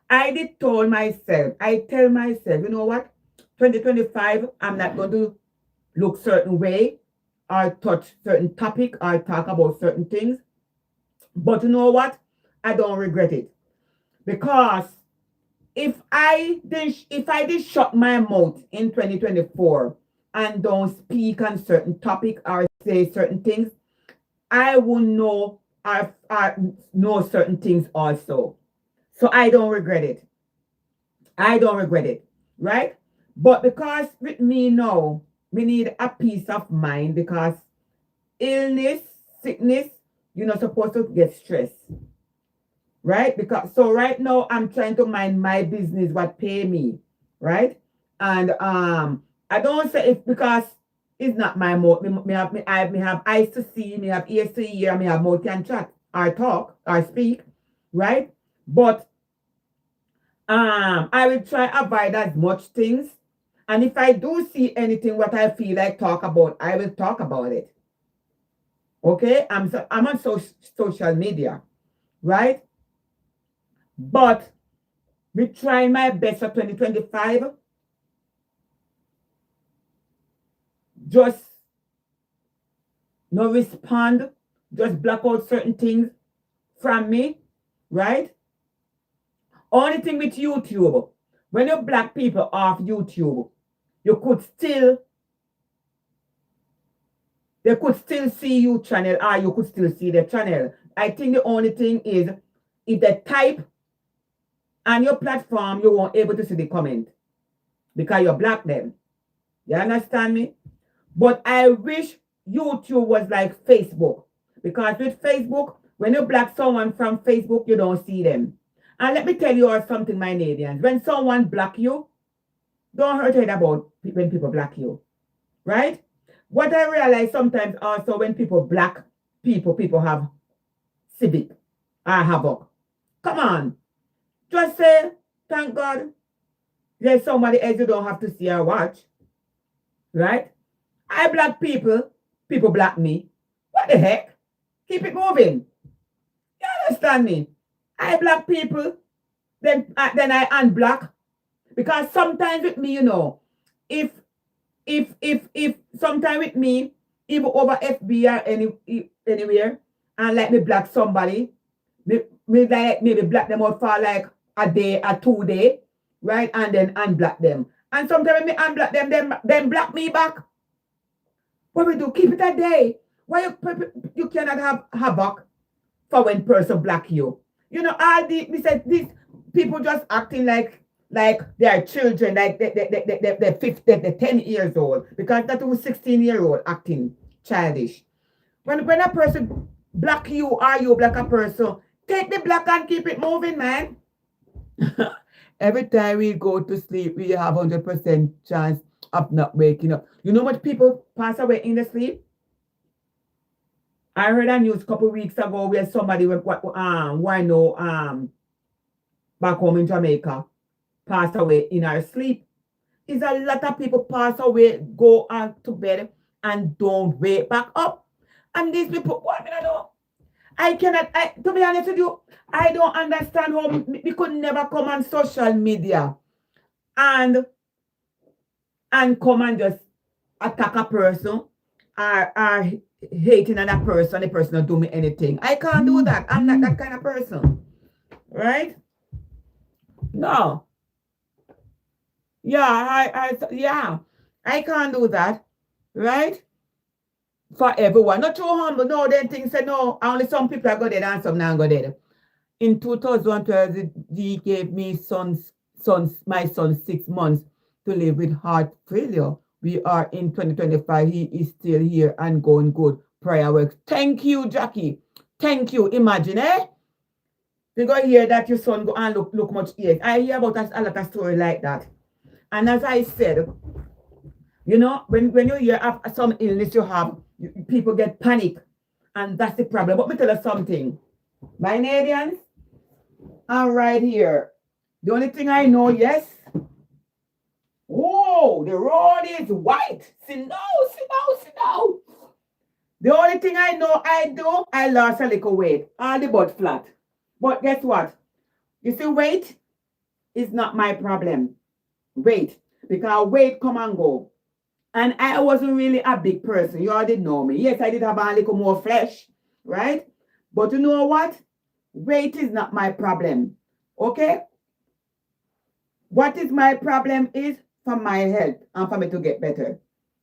I did tell myself, you know what? 2025, I'm not going to look certain way or touch certain topic or talk about certain things. But you know what? I don't regret it. Because if I did shut my mouth in 2024 and don't speak on certain topic or say certain things, I will know I know certain things also. So I don't regret it. I don't regret it. Right? But because with me now, we need a peace of mind because illness, sickness, you're not supposed to get stressed. Right? Because so right now I'm trying to mind my business, what pay me. Right? And I don't say it because it's not my mouth. Me have eyes to see, me have ears to hear, me have mouth can chat or talk or speak, right? But I will try avoid as much things. And if I do see anything what I feel like talk about, I will talk about it. Okay? I'm on social media, right? But we try my best for 2025. Just no respond, just block out certain things from me, right? Only thing with YouTube, when you block people off YouTube, you could still, they could still see you channel or you could still see the channel. I think the only thing is if they type on your platform, you won't able to see the comment because you block them. You understand me? But I wish YouTube was like Facebook. Because with Facebook, when you block someone from Facebook, you don't see them. And let me tell you all something, my Canadians. When someone block you, don't hurt your head about when people block you. Right? What I realize sometimes also when people block people have civic or havoc. Come on. Just say, thank God, there's somebody else you don't have to see or watch. Right? I block people, people block me. What the heck? Keep it moving. You understand me? I block people, then I unblock. Because sometimes with me, if sometimes with me, even over FB or anywhere, and let me block somebody, me like maybe block them out for like a day or 2 days, right? And then unblock them. And sometimes when me unblock them, then block me back. What we do? Keep it a day. Why you cannot have havoc for when person block you? All we said these people just acting like they are children, like they're 10 years old, because that was 16-year-old acting childish. When a person block you or you block a person, take the block and keep it moving, man. Every time we go to sleep, we have 100% chance of not waking up. You know what people pass away in the sleep? I heard a news a couple weeks ago where somebody went, why no, back home in Jamaica, passed away in our sleep. Is a lot of people pass away, go to bed, and don't wake back up. And these people, what I know? To be honest with you, I don't understand how we could never come on social media and come and just attack a person or hating another person, the person don't do me anything. I can't do that. I'm not that kind of person. Right? No. Yeah, I can't do that. Right? For everyone. Not too humble. No, then things say no. Only some people are go dead and some now go dead. In 2012, he gave me my son 6 months to live with heart failure. We are in 2025. He is still here and going good. Prayer works. Thank you, Jackie. Thank you. Imagine, eh? You go hear that your son go and look much age. I hear about a lot of story like that. And as I said, when you hear some illness you have, people get panic. And that's the problem. But me tell you something. My Canadians, I'm right here. The only thing I know, yes. Whoa, the road is white. Sit down. The only thing I know I lost a little weight. All the butt flat. But guess what? You see, weight is not my problem. Weight. Because weight come and go. And I wasn't really a big person. You all did know me. Yes, I did have a little more flesh. Right? But you know what? Weight is not my problem. Okay? What is my problem is for my health and for me to get better.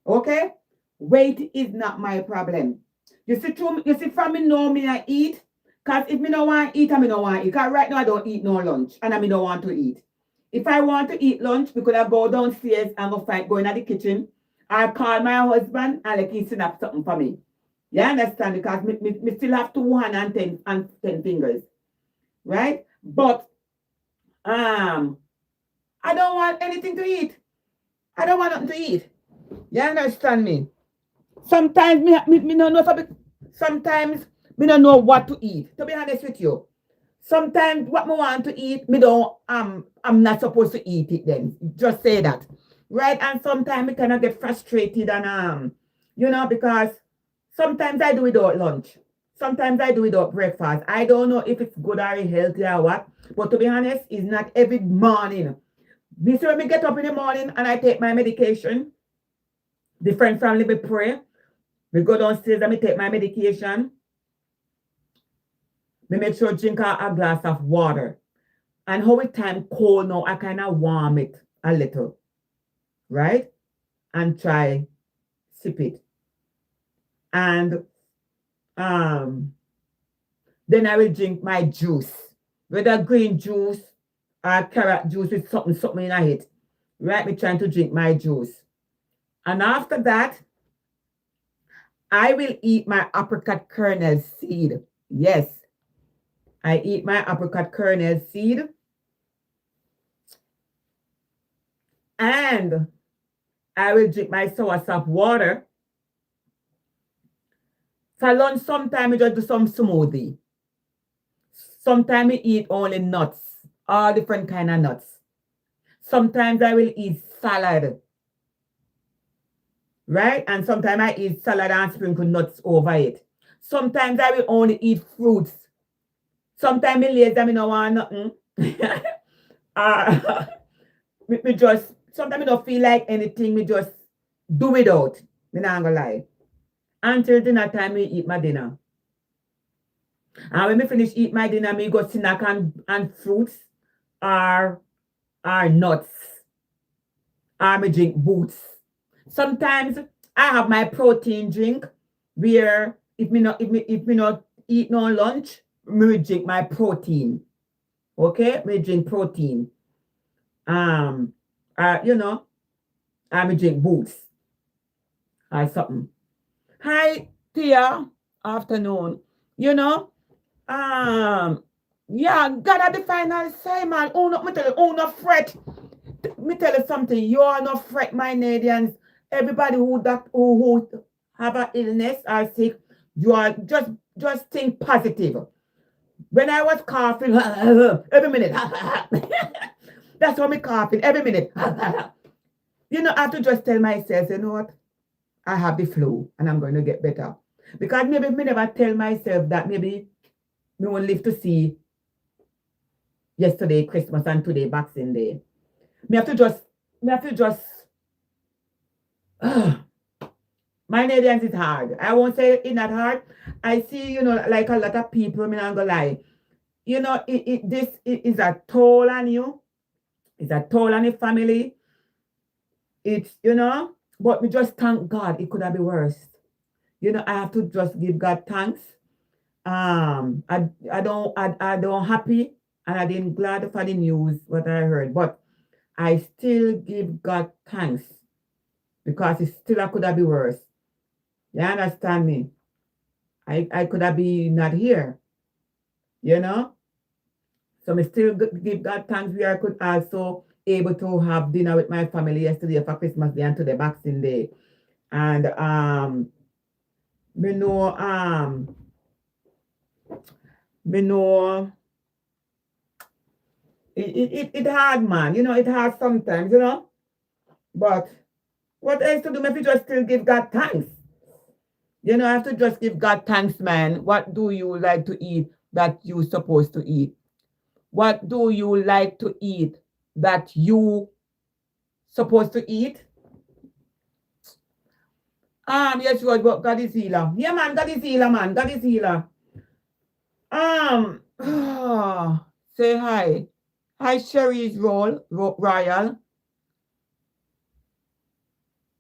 Okay? Weight is not my problem. You see, from me know me I eat, Because if me no want to eat, I me no want to eat. Because right now I don't eat no lunch. And I me no want to eat. If I want to eat lunch, we could have go downstairs and go in the kitchen. I call my husband and like he snap something for me. You understand? Because me still have 210 and 10 fingers. Right? But I don't want anything to eat. I don't want nothing to eat. You understand me? Sometimes me don't know sometimes me don't know what to eat. To be honest with you. Sometimes what me want to eat, me don't I'm not supposed to eat it then. Just say that. Right? And sometimes me kind of get frustrated and because sometimes I do without lunch. Sometimes I do without breakfast. I don't know if it's good or healthy or what. But to be honest, it's not every morning. This when me get up in the morning and I take my medication. Different family me pray. Me go downstairs and me take my medication. Me make sure drink a glass of water. And how it time cold now, I kind of warm it a little. Right? And try sip it. And then I will drink my juice. Whether green juice or carrot juice with something in it. Right? Me trying to drink my juice. And after that, I will eat my apricot kernel seed. Yes. I eat my apricot kernel seed. And I will drink my soursop water. For lunch, sometimes I just do some smoothie. Sometimes I eat only nuts. All different kind of nuts. Sometimes I will eat salad. Right? And sometimes I eat salad and sprinkle nuts over it. Sometimes I will only eat fruits. Sometimes I lazy, I don't want nothing. Me just, sometimes I don't feel like anything. Me just do without. Me not gonna lie. Until dinner time, me eat my dinner. And when me finish eat my dinner, me go snack and fruits or nuts. Or me drink boots. Sometimes I have my protein drink where if me not eat no lunch, me drink my protein. Okay? Me drink protein. I me drink boots. Or something. Hi, Tia. Afternoon. Yeah, God at the final say, man. Oh, no, me tell you, oh, no fret. Me tell you something. You are not fret, my Canadians. Everybody who have an illness or sick, you are just think positive. When I was coughing, every minute, that's how me coughing every minute. I have to just tell myself, you know what? I have the flu and I'm going to get better. Because maybe me never tell myself that maybe me won't live to see yesterday Christmas and today Boxing Day. Me have to just my Canadians is hard. I won't say it's not hard. I see, like a lot of people, me not gonna lie. This is a toll on you. It's a toll on your family. It's, but we just thank God it could have been worse. I have to just give God thanks. I don't happy and I didn't glad for the news what I heard, but I still give God thanks because it still could have been worse. You understand me? I could have been not here, So I still give God thanks. We are could also able to have dinner with my family yesterday for Christmas Day and today Boxing Day. And me know it hard, man. It hard sometimes, But what else to do if you just still give God thanks? I have to just give God thanks, man. What do you like to eat that you supposed to eat? What do you like to eat that you supposed to eat? Yes, God is healer. Yeah, man, God is healer, man. God is healer. Say hi. Hi, Sherry's Royal.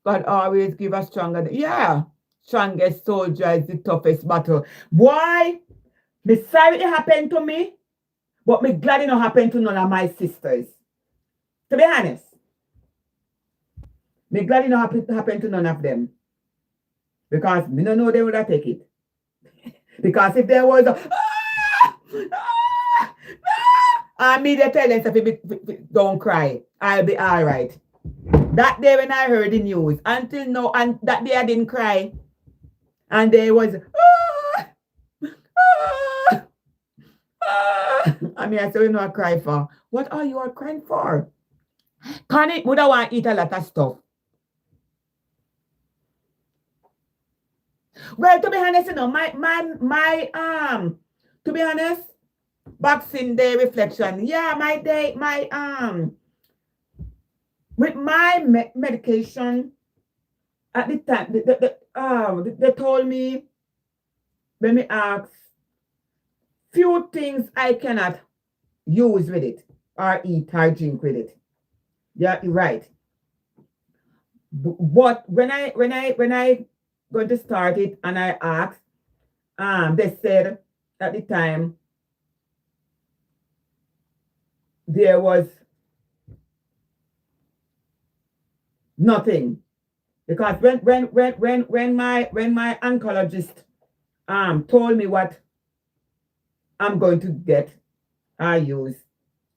God always give us stronger. Yeah. Strongest soldier is the toughest battle. Why? Me sorry it happened to me, but me glad it not happened to none of my sisters. To be honest, me glad it not happened to none of them. Because me don't know they would have take it. Because if there was a I me they tell them don't cry. I'll be all right. That day when I heard the news, until now, and that day I didn't cry. And there was I mean, I said, you know, I cry for. What are you all crying for? Connie would have want to eat a lot of stuff. Well, to be honest, you know, to be honest, Boxing Day reflection. Yeah, my day, with my medication at the time, they told me, when me ask, few things I cannot use with it or eat or drink with it. Yeah, you're right. But when I going to start it and I asked, they said at the time there was nothing. Because when my oncologist told me what I'm going to get, I use.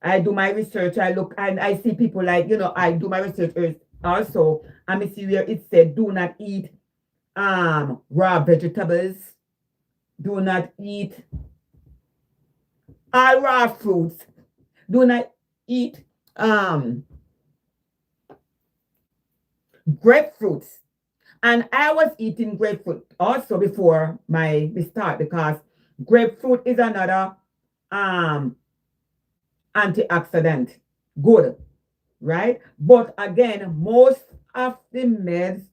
I do my research. I look and I see people like, you know, I do my research also. And I see where it said do not eat raw vegetables. Do not eat all raw fruits. Do not eat grapefruits. And I was eating grapefruit also before my start, because grapefruit is another antioxidant. Good, right? But again, most of the meds,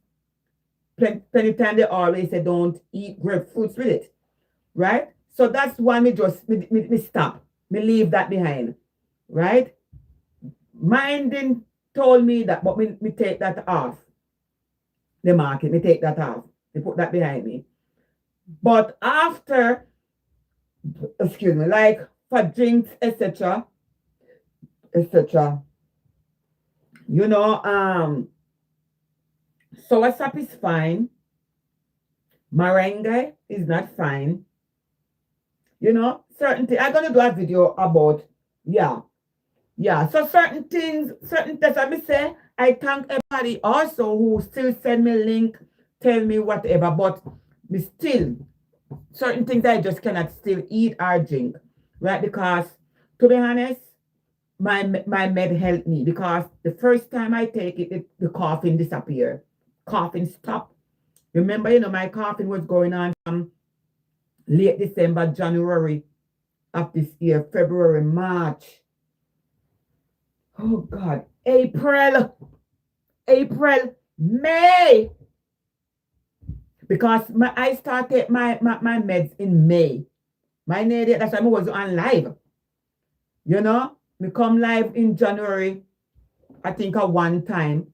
plenty time they always say don't eat grapefruits with it, right? So that's why me stop. Me leave that behind, right? Mine didn't told me that, but me take that off the market. Me take that off. They put that behind me. But after, excuse me, like for drinks, etc., etc., you know, soursop is fine. Meringue is not fine. You know, certain things. I'm gonna do a video about, yeah. So certain things, that's what I say. I thank everybody also who still send me link, tell me whatever, but me still certain things I just cannot still eat or drink, right? Because to be honest, my med helped me, because the first time I take it, the coughing disappeared. Coughing stopped. Remember, you know, my coughing was going on from late December, January of this year, February, March. Oh God, April, May. Because I started my meds in May. My name, that's why I was on live. You know, me come live in January, I think at one time.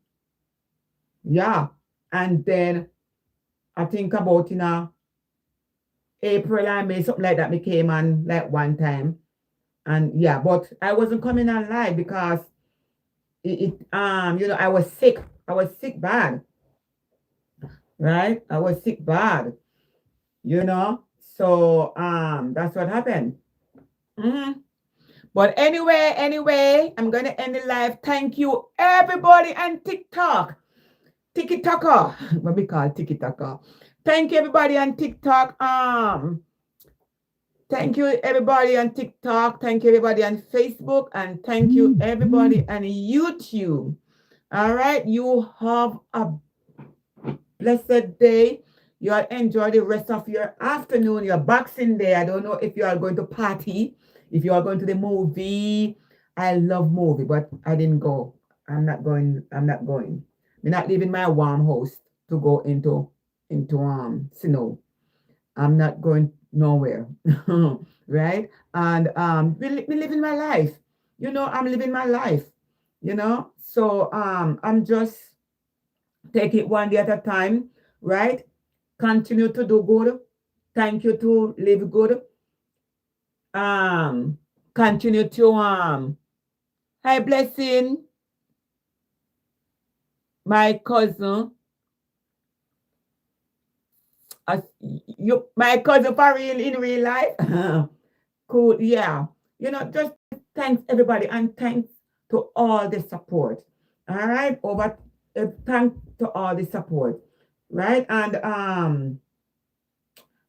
Yeah. And then I think about in April I May, something like that, me came on like one time. And yeah, but I wasn't coming on live because you know, I was sick. I was sick bad. Right? I was sick bad. You know? So that's what happened. But anyway, I'm gonna end the live. Thank you, everybody, and TikTok. TikToker. What we call TikToker. Thank you, everybody on TikTok. Thank you, everybody on TikTok. Thank you, everybody on Facebook. And thank you, everybody on YouTube. All right. You have a blessed day. You all enjoy the rest of your afternoon, your Boxing Day. I don't know if you are going to party, if you are going to the movie. I love movie, but I didn't go. I'm not going. I'm not leaving my warm house to go into snow. I'm not going nowhere. Right? And be living my life. You know, I'm living my life. You know, so I'm just take it one day at a time, right? Continue to do good. Thank you to live good. continue to hi blessing my cousin. You my cousin for real in real life. Cool, yeah. Just thanks everybody and thanks to all the support. All right, thanks to all the support, right? And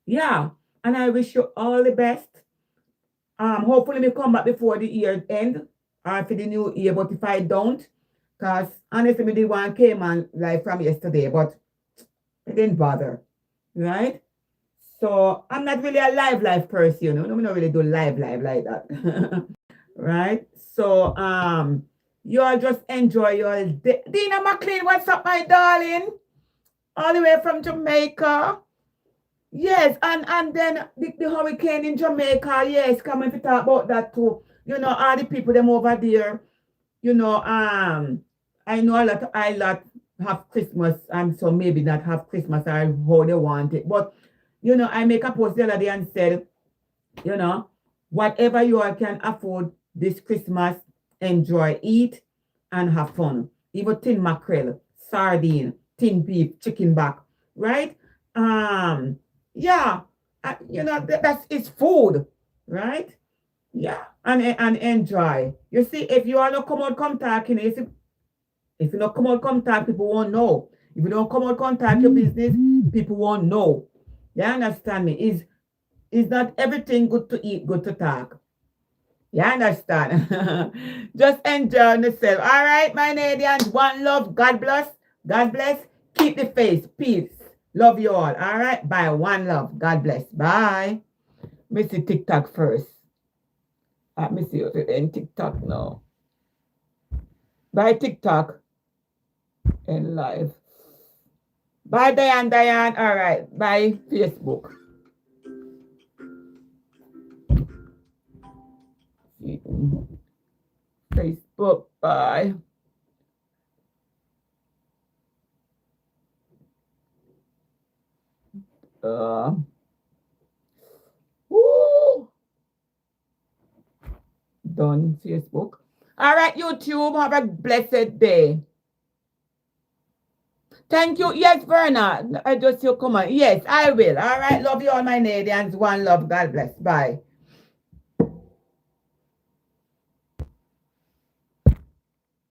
yeah, and I wish you all the best. Hopefully we come back before the year end or for the new year. But if I don't, because honestly, me the one came on live from yesterday, but I didn't bother, right? So I'm not really a live person, We don't really do live like that. Right? So you all just enjoy your day. Dina McLean, what's up, my darling? All the way from Jamaica. Yes, and then the hurricane in Jamaica, yes, coming to talk about that too. All the people them over there, I know a lot of island have Christmas and so maybe not have Christmas or how they want it. But I make a post the other day and said, you know, whatever you all can afford this Christmas, enjoy, eat, and have fun. Even tin mackerel, sardine, tin beef, chicken back, right? Yeah, that's it's food, right? Yeah, and enjoy. You see, if you all not come out, come talking, if you don't come out, come talk, people won't know. If you don't come out, contact your business, people won't know. You understand me? Is not everything good to eat, good to talk. You understand? Just enjoy yourself. All right, my Canadians. One love. God bless. God bless. Keep the faith. Peace. Love you all. All right. Bye. One love. God bless. Bye. Let me see TikTok first. Let me see in TikTok now. Bye, TikTok. And live. Bye, Diane. All right. Bye, Facebook. Facebook. Bye. Woo. Done Facebook. All right, YouTube. Have a blessed day. Thank you. Yes, Verna. I just you come on. Yes, I will. All right. Love you all, my Canadians. One love. God bless. Bye.